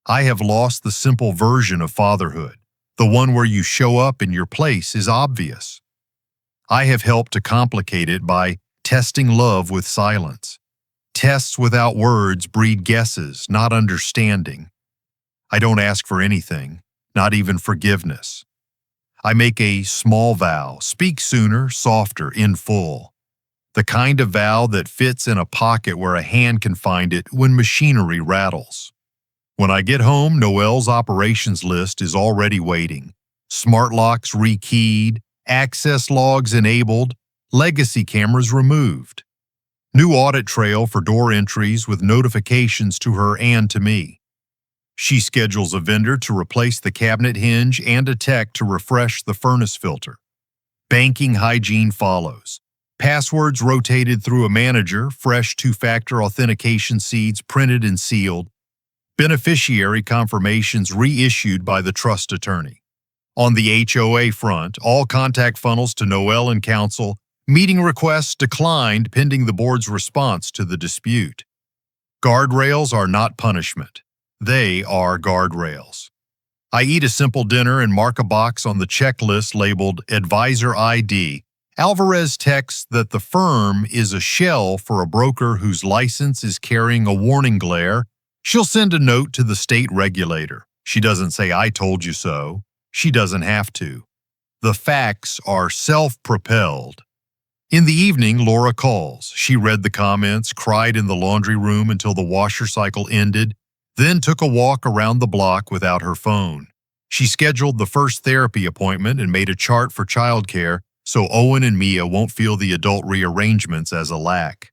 I have lost the simple version of fatherhood, the one where you show up and your place is obvious. I have helped to complicate it by testing love with silence. Tests without words breed guesses, not understanding. I don't ask for anything, not even forgiveness. I make a small vow, speak sooner, softer, in full. The kind of vow that fits in a pocket where a hand can find it when machinery rattles. When I get home, Noelle's operations list is already waiting. Smart locks rekeyed, access logs enabled, legacy cameras removed. New audit trail for door entries with notifications to her and to me. She schedules a vendor to replace the cabinet hinge and a tech to refresh the furnace filter. Banking hygiene follows. Passwords rotated through a manager, fresh two-factor authentication seeds printed and sealed, beneficiary confirmations reissued by the trust attorney. On the HOA front, all contact funnels to Noel and counsel, meeting requests declined pending the board's response to the dispute. Guardrails are not punishment. They are guardrails. I eat a simple dinner and mark a box on the checklist labeled Advisor ID. Alvarez texts that the firm is a shell for a broker whose license is carrying a warning glare. She'll send a note to the state regulator. She doesn't say, "I told you so." She doesn't have to. The facts are self-propelled. In the evening, Laura calls. She read the comments, cried in the laundry room until the washer cycle ended, then took a walk around the block without her phone. She scheduled the first therapy appointment and made a chart for childcare so Owen and Mia won't feel the adult rearrangements as a lack.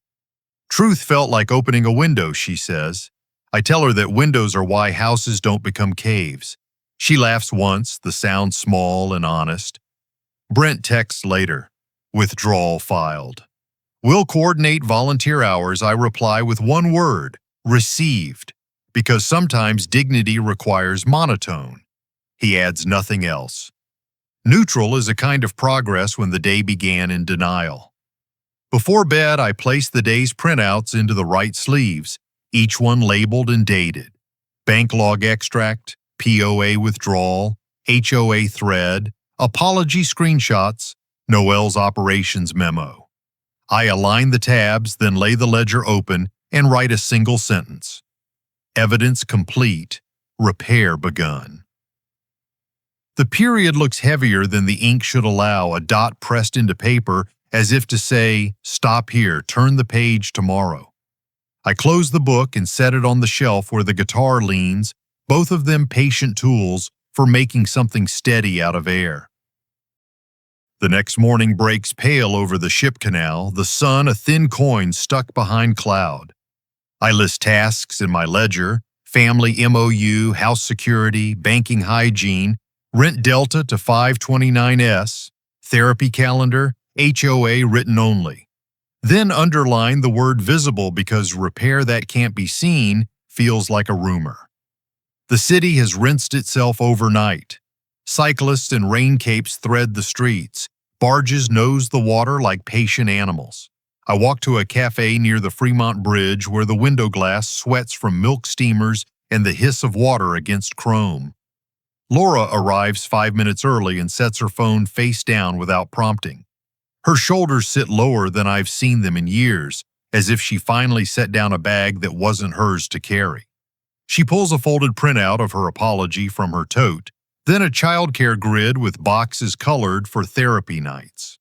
Truth felt like opening a window, she says. I tell her that windows are why houses don't become caves. She laughs once, the sound small and honest. Brent texts later. Withdrawal filed. We'll coordinate volunteer hours, I reply with one word, received, because sometimes dignity requires monotone. He adds nothing else. Neutral is a kind of progress when the day began in denial. Before bed, I place the day's printouts into the right sleeves, each one labeled and dated. Bank log extract, POA withdrawal, HOA thread, apology screenshots, Noel's operations memo. I align the tabs, then lay the ledger open and write a single sentence. Evidence complete, repair begun. The period looks heavier than the ink should allow, a dot pressed into paper as if to say, stop here, turn the page tomorrow. I close the book and set it on the shelf where the guitar leans, both of them patient tools for making something steady out of air. The next morning breaks pale over the ship canal, the sun a thin coin stuck behind cloud. I list tasks in my ledger, family MOU, house security, banking hygiene, rent delta to 529S, therapy calendar, HOA written only. Then underline the word visible because repair that can't be seen feels like a rumor. The city has rinsed itself overnight. Cyclists in rain capes thread the streets. Barges nose the water like patient animals. I walk to a cafe near the Fremont Bridge where the window glass sweats from milk steamers and the hiss of water against chrome. Laura arrives 5 minutes early and sets her phone face down without prompting. Her shoulders sit lower than I've seen them in years, as if she finally set down a bag that wasn't hers to carry. She pulls a folded printout of her apology from her tote, then a childcare grid with boxes colored for therapy nights.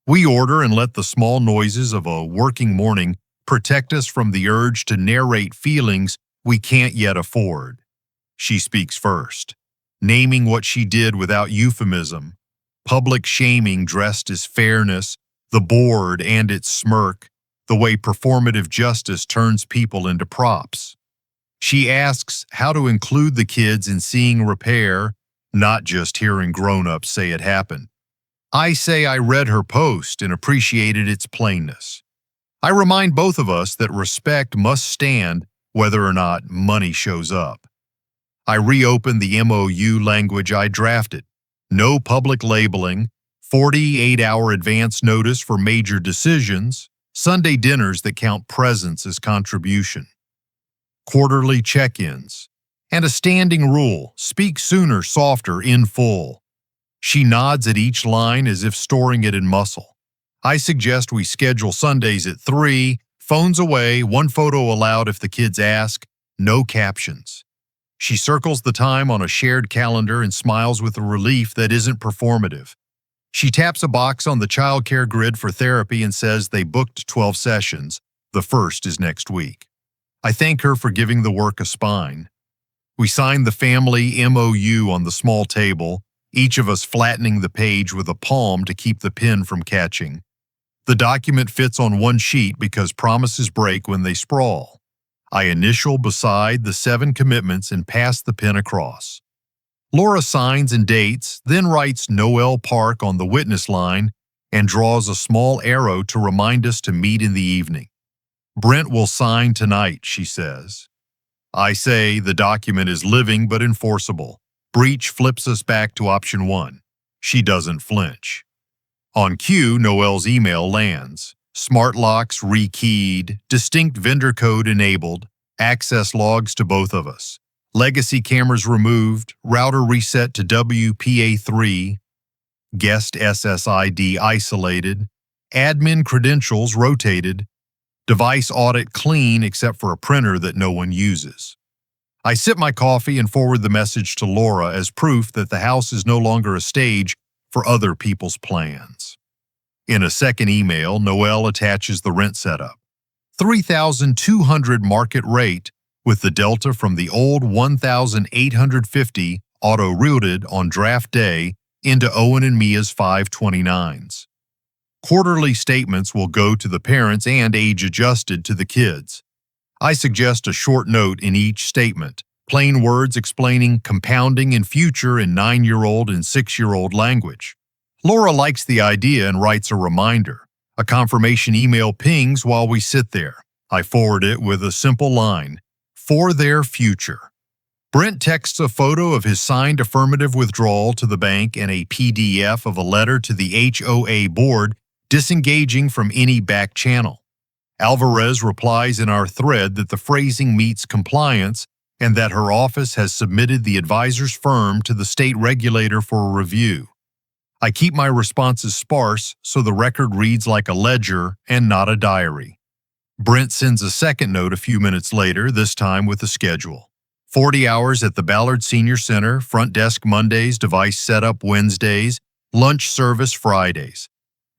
We order and let the small noises of a working morning protect us from the urge to narrate feelings we can't yet afford. She speaks first, naming what she did without euphemism, public shaming dressed as fairness, the board and its smirk, the way performative justice turns people into props. She asks how to include the kids in seeing repair, not just hearing grown-ups say it happened. I say I read her post and appreciated its plainness. I remind both of us that respect must stand whether or not money shows up. I reopen the MOU language I drafted. No public labeling, 48-hour advance notice for major decisions, Sunday dinners that count presence as contribution, quarterly check-ins, and a standing rule, speak sooner, softer, in full. She nods at each line as if storing it in muscle. I suggest we schedule Sundays at 3, phones away, one photo allowed if the kids ask, no captions. She circles the time on a shared calendar and smiles with a relief that isn't performative. She taps a box on the childcare grid for therapy and says they booked 12 sessions. The first is next week. I thank her for giving the work a spine. We sign the family MOU on the small table, each of us flattening the page with a palm to keep the pen from catching. The document fits on one sheet because promises break when they sprawl. I initial beside the 7 commitments and pass the pen across. Laura signs and dates, then writes Noel Park on the witness line and draws a small arrow to remind us to meet in the evening. Brent will sign tonight, she says. I say the document is living but enforceable. Breach flips us back to option 1. She doesn't flinch. On cue, Noel's email lands. Smart locks rekeyed, distinct vendor code enabled, access logs to both of us. Legacy cameras removed, router reset to WPA3, guest SSID isolated, admin credentials rotated, device audit clean except for a printer that no one uses. I sip my coffee and forward the message to Laura as proof that the house is no longer a stage for other people's plans. In a second email, Noel attaches the rent setup. $3,200 market rate, with the delta from the old $1,850 auto-routed on draft day into Owen and Mia's 529s. Quarterly statements will go to the parents and age-adjusted to the kids. I suggest a short note in each statement, plain words explaining compounding in future in 9-year-old and 6-year-old language. Laura likes the idea and writes a reminder. A confirmation email pings while we sit there. I forward it with a simple line, "For their future." Brent texts a photo of his signed affirmative withdrawal to the bank and a PDF of a letter to the HOA board disengaging from any back channel. Alvarez replies in our thread that the phrasing meets compliance and that her office has submitted the advisor's firm to the state regulator for a review. I keep my responses sparse so the record reads like a ledger and not a diary. Brent sends a second note a few minutes later, this time with a schedule. 40 hours at the Ballard Senior Center, front desk Mondays, device setup Wednesdays, lunch service Fridays.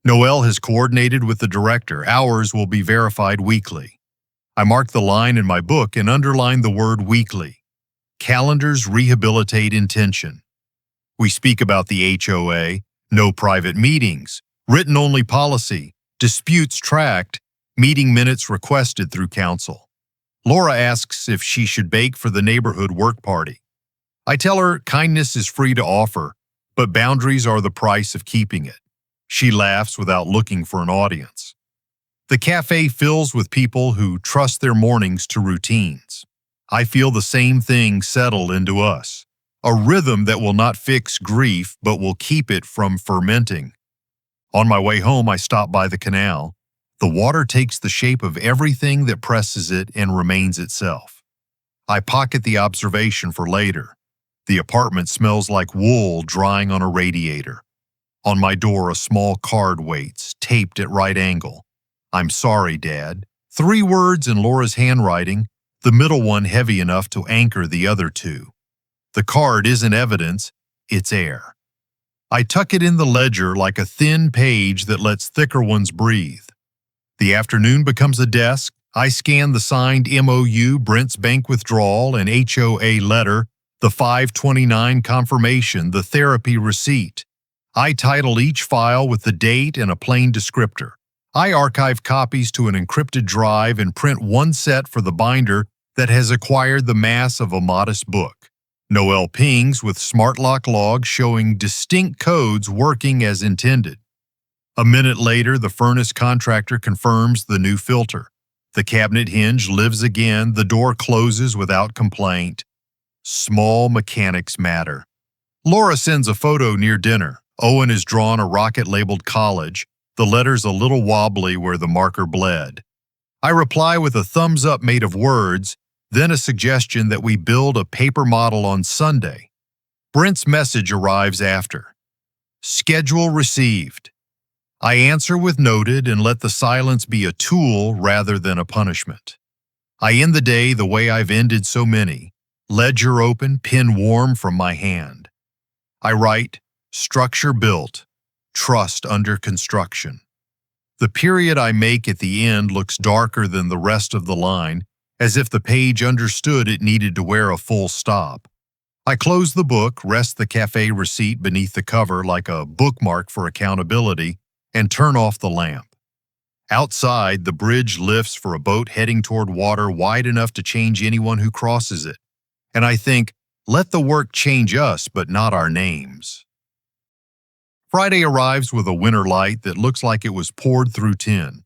Noel has coordinated with the director. Hours will be verified weekly. I mark the line in my book and underline the word weekly. Calendars rehabilitate intention. We speak about the HOA, no private meetings, written-only policy, disputes tracked, meeting minutes requested through counsel. Laura asks if she should bake for the neighborhood work party. I tell her kindness is free to offer, but boundaries are the price of keeping it. She laughs without looking for an audience. The cafe fills with people who trust their mornings to routines. I feel the same thing settle into us, a rhythm that will not fix grief but will keep it from fermenting. On my way home, I stop by the canal. The water takes the shape of everything that presses it and remains itself. I pocket the observation for later. The apartment smells like wool drying on a radiator. On my door, a small card waits, taped at right angle. "I'm sorry, Dad." 3 words in Laura's handwriting, the middle one heavy enough to anchor the other 2. The card isn't evidence, it's air. I tuck it in the ledger like a thin page that lets thicker ones breathe. The afternoon becomes a desk. I scan the signed MOU, Brent's bank withdrawal, and HOA letter, the 529 confirmation, the therapy receipt. I title each file with the date and a plain descriptor. I archive copies to an encrypted drive and print one set for the binder that has acquired the mass of a modest book. Noel pings with smart lock logs showing distinct codes working as intended. A minute later, the furnace contractor confirms the new filter. The cabinet hinge lives again, the door closes without complaint. Small mechanics matter. Laura sends a photo near dinner. Owen has drawn a rocket labeled college, the letters a little wobbly where the marker bled. I reply with a thumbs up made of words, then a suggestion that we build a paper model on Sunday. Brent's message arrives after. Schedule received. I answer with noted and let the silence be a tool rather than a punishment. I end the day the way I've ended so many, ledger open, pen warm from my hand. I write, structure built, trust under construction. The period I make at the end looks darker than the rest of the line, as if the page understood it needed to wear a full stop. I close the book, rest the cafe receipt beneath the cover like a bookmark for accountability, and turn off the lamp. Outside, the bridge lifts for a boat heading toward water wide enough to change anyone who crosses it. And I think, let the work change us, but not our names. Friday arrives with a winter light that looks like it was poured through tin.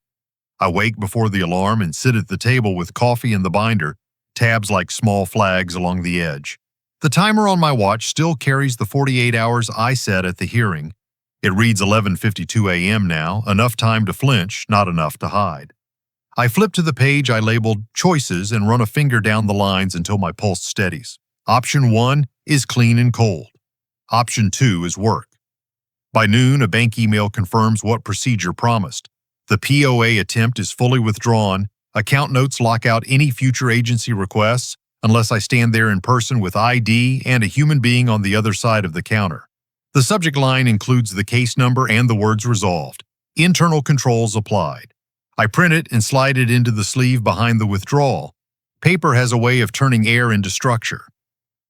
I wake before the alarm and sit at the table with coffee in the binder, tabs like small flags along the edge. The timer on my watch still carries the 48 hours I set at the hearing. It reads 11:52 a.m. now, enough time to flinch, not enough to hide. I flip to the page I labeled Choices and run a finger down the lines until my pulse steadies. Option 1 is clean and cold. Option 2 is work. By noon, a bank email confirms what procedure promised. The POA attempt is fully withdrawn. Account notes lock out any future agency requests unless I stand there in person with ID and a human being on the other side of the counter. The subject line includes the case number and the words resolved. Internal controls applied. I print it and slide it into the sleeve behind the withdrawal. Paper has a way of turning air into structure.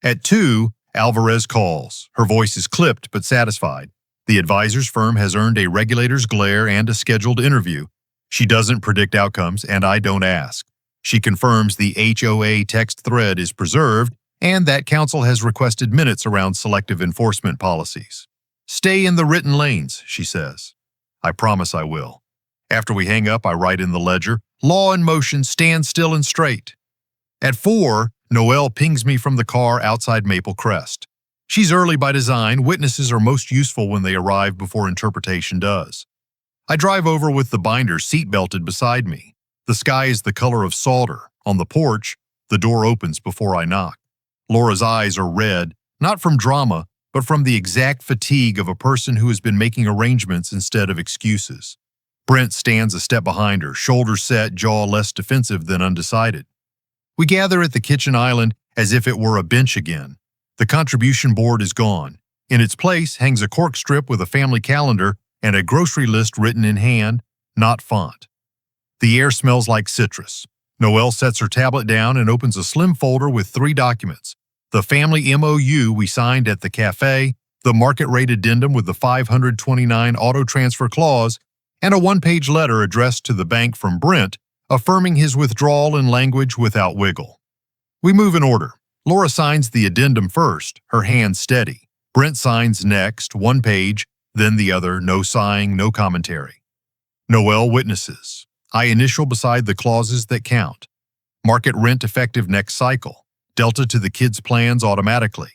At 2, Alvarez calls. Her voice is clipped but satisfied. The advisor's firm has earned a regulator's glare and a scheduled interview. She doesn't predict outcomes, and I don't ask. She confirms the HOA text thread is preserved and that counsel has requested minutes around selective enforcement policies. Stay in the written lanes, she says. I promise I will. After we hang up, I write in the ledger, law in motion, stand still and straight. At 4, Noelle pings me from the car outside Maple Crest. She's early by design. Witnesses are most useful when they arrive before interpretation does. I drive over with the binder seatbelted beside me. The sky is the color of solder. On the porch, the door opens before I knock. Laura's eyes are red, not from drama, but from the exact fatigue of a person who has been making arrangements instead of excuses. Brent stands a step behind her, shoulders set, jaw less defensive than undecided. We gather at the kitchen island as if it were a bench again. The contribution board is gone. In its place hangs a cork strip with a family calendar and a grocery list written in hand, not font. The air smells like citrus. Noelle sets her tablet down and opens a slim folder with 3 documents. The family MOU we signed at the cafe, the market rate addendum with the 529 auto transfer clause, and a 1-page letter addressed to the bank from Brent, affirming his withdrawal in language without wiggle. We move in order. Laura signs the addendum first, her hand steady. Brent signs next, 1 page, then the other, no sighing, no commentary. Noelle witnesses. I initial beside the clauses that count. Market rent effective next cycle. Delta to the kids' plans automatically.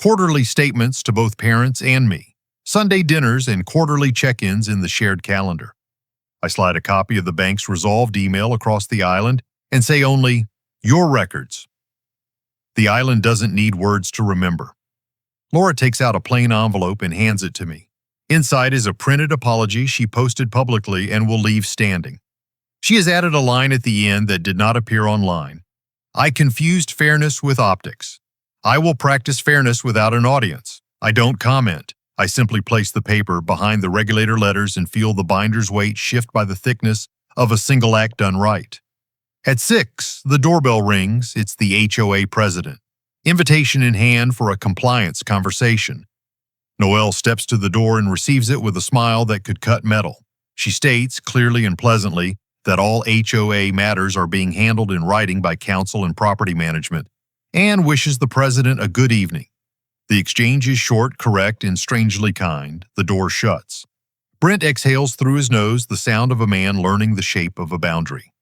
Quarterly statements to both parents and me. Sunday dinners and quarterly check-ins in the shared calendar. I slide a copy of the bank's resolved email across the island and say only, your records. The island doesn't need words to remember. Laura takes out a plain envelope and hands it to me. Inside is a printed apology she posted publicly and will leave standing. She has added a line at the end that did not appear online. I confused fairness with optics. I will practice fairness without an audience. I don't comment. I simply place the paper behind the regulator letters and feel the binder's weight shift by the thickness of a single act done right. At 6, the doorbell rings. It's the HOA president. Invitation in hand for a compliance conversation. Noelle steps to the door and receives it with a smile that could cut metal. She states, clearly and pleasantly, that all HOA matters are being handled in writing by counsel and property management, and wishes the president a good evening. The exchange is short, correct, and strangely kind. The door shuts. Brent exhales through his nose, the sound of a man learning the shape of a boundary.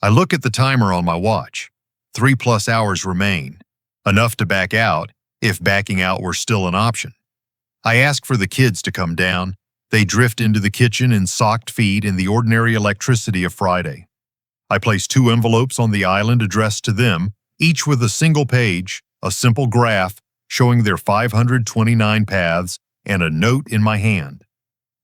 I look at the timer on my watch. 3+ hours remain. Enough to back out, if backing out were still an option. I ask for the kids to come down. They drift into the kitchen in socked feet in the ordinary electricity of Friday. I place 2 envelopes on the island addressed to them, each with a single page, a simple graph showing their 529 paths, and a note in my hand.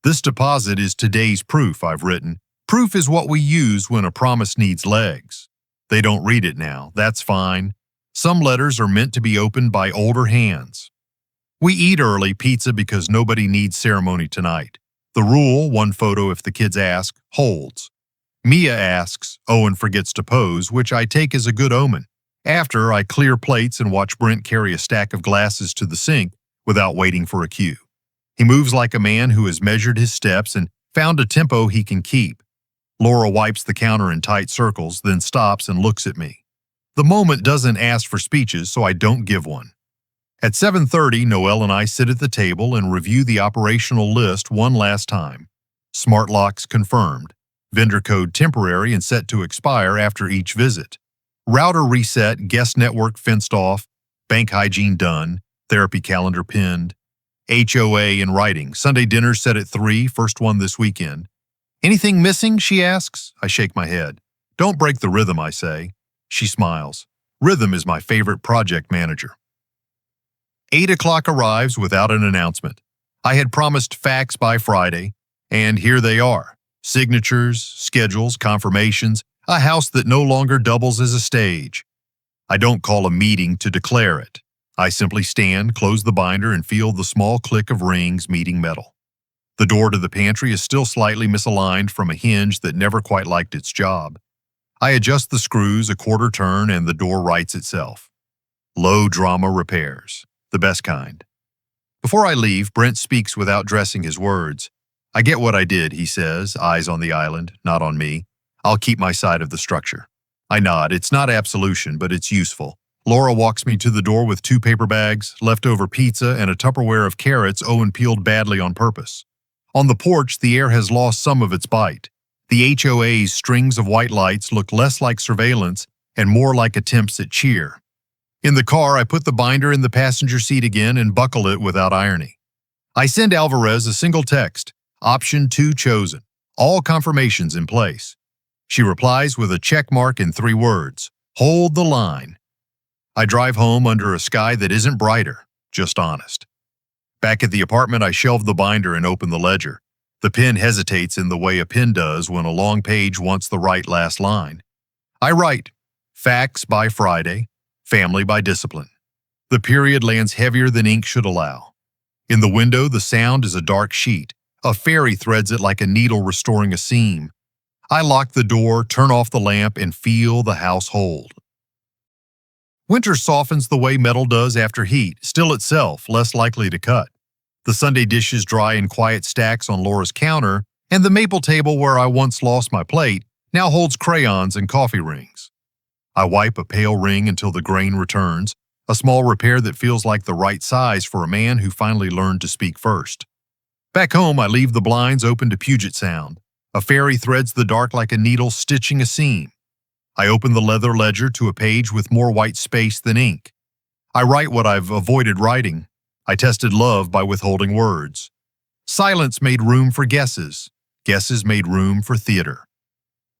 This deposit is today's proof, I've written. Proof is what we use when a promise needs legs. They don't read it now, that's fine. Some letters are meant to be opened by older hands. We eat early pizza because nobody needs ceremony tonight. The rule, 1 photo if the kids ask, holds. Mia asks, Owen forgets to pose, which I take as a good omen. After, I clear plates and watch Brent carry a stack of glasses to the sink without waiting for a cue. He moves like a man who has measured his steps and found a tempo he can keep. Laura wipes the counter in tight circles, then stops and looks at me. The moment doesn't ask for speeches, so I don't give one. At 7:30, Noelle and I sit at the table and review the operational list one last time. Smart locks confirmed. Vendor code temporary and set to expire after each visit. Router reset, guest network fenced off, bank hygiene done, therapy calendar pinned. HOA in writing, Sunday dinner set at 3, first one this weekend. Anything missing, she asks. I shake my head. Don't break the rhythm, I say. She smiles. Rhythm is my favorite project manager. 8 o'clock arrives without an announcement. I had promised facts by Friday, and here they are. Signatures, schedules, confirmations, a house that no longer doubles as a stage. I don't call a meeting to declare it. I simply stand, close the binder, and feel the small click of rings meeting metal. The door to the pantry is still slightly misaligned from a hinge that never quite liked its job. I adjust the screws a quarter turn and the door rights itself. Low drama repairs. The best kind. Before I leave, Brent speaks without dressing his words. I get what I did, he says, eyes on the island, not on me. I'll keep my side of the structure. I nod. It's not absolution, but it's useful. Laura walks me to the door with 2 paper bags, leftover pizza, and a Tupperware of carrots Owen peeled badly on purpose. On the porch, the air has lost some of its bite. The HOA's strings of white lights look less like surveillance and more like attempts at cheer. In the car, I put the binder in the passenger seat again and buckle it without irony. I send Alvarez a single text, option 2 chosen, all confirmations in place. She replies with a check mark in 3 words, hold the line. I drive home under a sky that isn't brighter, just honest. Back at the apartment, I shelve the binder and open the ledger. The pen hesitates in the way a pen does when a long page wants the right last line. I write, facts by Friday, family by discipline. The period lands heavier than ink should allow. In the window, the sound is a dark sheet. A fairy threads it like a needle restoring a seam. I lock the door, turn off the lamp, and feel the house hold. Winter softens the way metal does after heat, still itself, less likely to cut. The Sunday dishes dry in quiet stacks on Laura's counter, and the maple table where I once lost my plate now holds crayons and coffee rings. I wipe a pale ring until the grain returns, a small repair that feels like the right size for a man who finally learned to speak first. Back home, I leave the blinds open to Puget Sound. A fairy threads the dark like a needle stitching a seam. I open the leather ledger to a page with more white space than ink. I write what I've avoided writing. I tested love by withholding words. Silence made room for guesses. Guesses made room for theater.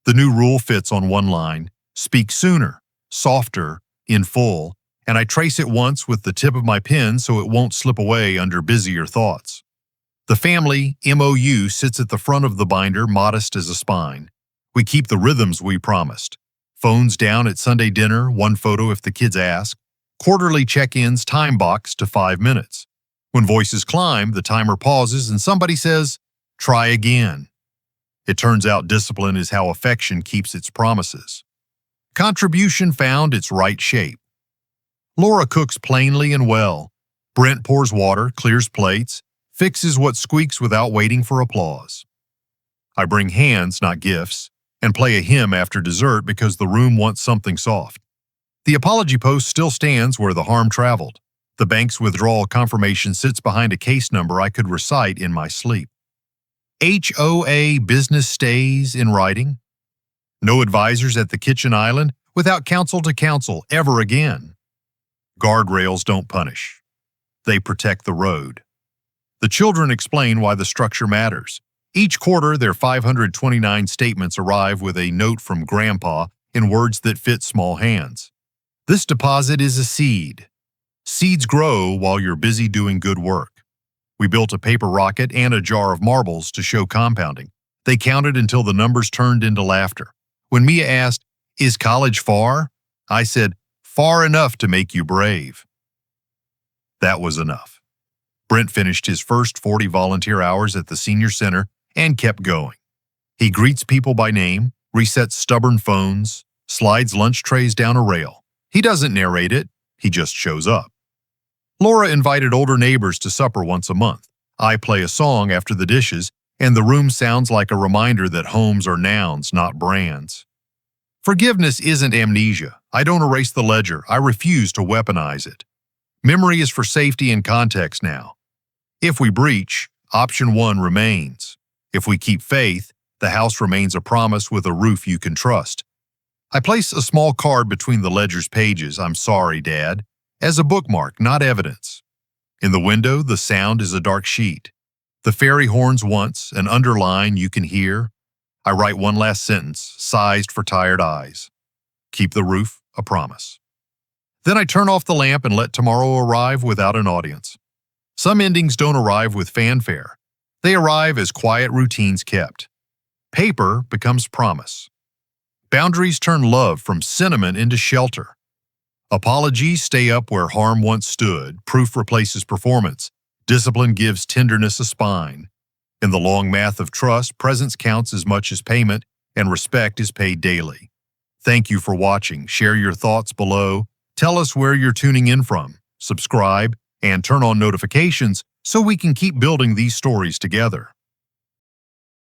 The new rule fits on one line. Speak sooner, softer, in full, and I trace it once with the tip of my pen so it won't slip away under busier thoughts. The family MOU sits at the front of the binder, modest as a spine. We keep the rhythms we promised. Phones down at Sunday dinner, 1 photo if the kids ask. Quarterly check-ins time boxed to 5 minutes. When voices climb, the timer pauses and somebody says, try again. It turns out discipline is how affection keeps its promises. Contribution found its right shape. Laura cooks plainly and well. Brent pours water, clears plates, fixes what squeaks without waiting for applause. I bring hands, not gifts, and play a hymn after dessert because the room wants something soft. The apology post still stands where the harm traveled. The bank's withdrawal confirmation sits behind a case number I could recite in my sleep. HOA business stays in writing. No advisors at the kitchen island without counsel to counsel ever again. Guardrails don't punish. They protect the road. The children explain why the structure matters. Each quarter, their 529 statements arrive with a note from Grandpa in words that fit small hands. This deposit is a seed. Seeds grow while you're busy doing good work. We built a paper rocket and a jar of marbles to show compounding. They counted until the numbers turned into laughter. When Mia asked, "Is college far?" I said, "Far enough to make you brave." That was enough. Brent finished his first 40 volunteer hours at the senior center and kept going. He greets people by name, resets stubborn phones, slides lunch trays down a rail. He doesn't narrate it, he just shows up. Laura invited older neighbors to supper once a month. I play a song after the dishes, And the room sounds like a reminder that homes are nouns, not brands. Forgiveness isn't amnesia. I don't erase the ledger. I refuse to weaponize it. Memory is for safety and context now. If we breach, option 1 remains. If we keep faith, the house remains a promise with a roof you can trust. I place a small card between the ledger's pages, "I'm sorry, Dad," as a bookmark, not evidence. In the window, the sound is a dark sheet. The fairy horns once, an underline you can hear. I write one last sentence, sized for tired eyes. Keep the roof, a promise. Then I turn off the lamp and let tomorrow arrive without an audience. Some endings don't arrive with fanfare. They arrive as quiet routines kept. Paper becomes promise. Boundaries turn love from sentiment into shelter. Apologies stay up where harm once stood. Proof replaces performance. Discipline gives tenderness a spine. In the long math of trust, presence counts as much as payment, and respect is paid daily. Thank you for watching. Share your thoughts below. Tell us where you're tuning in from. Subscribe and turn on notifications so we can keep building these stories together.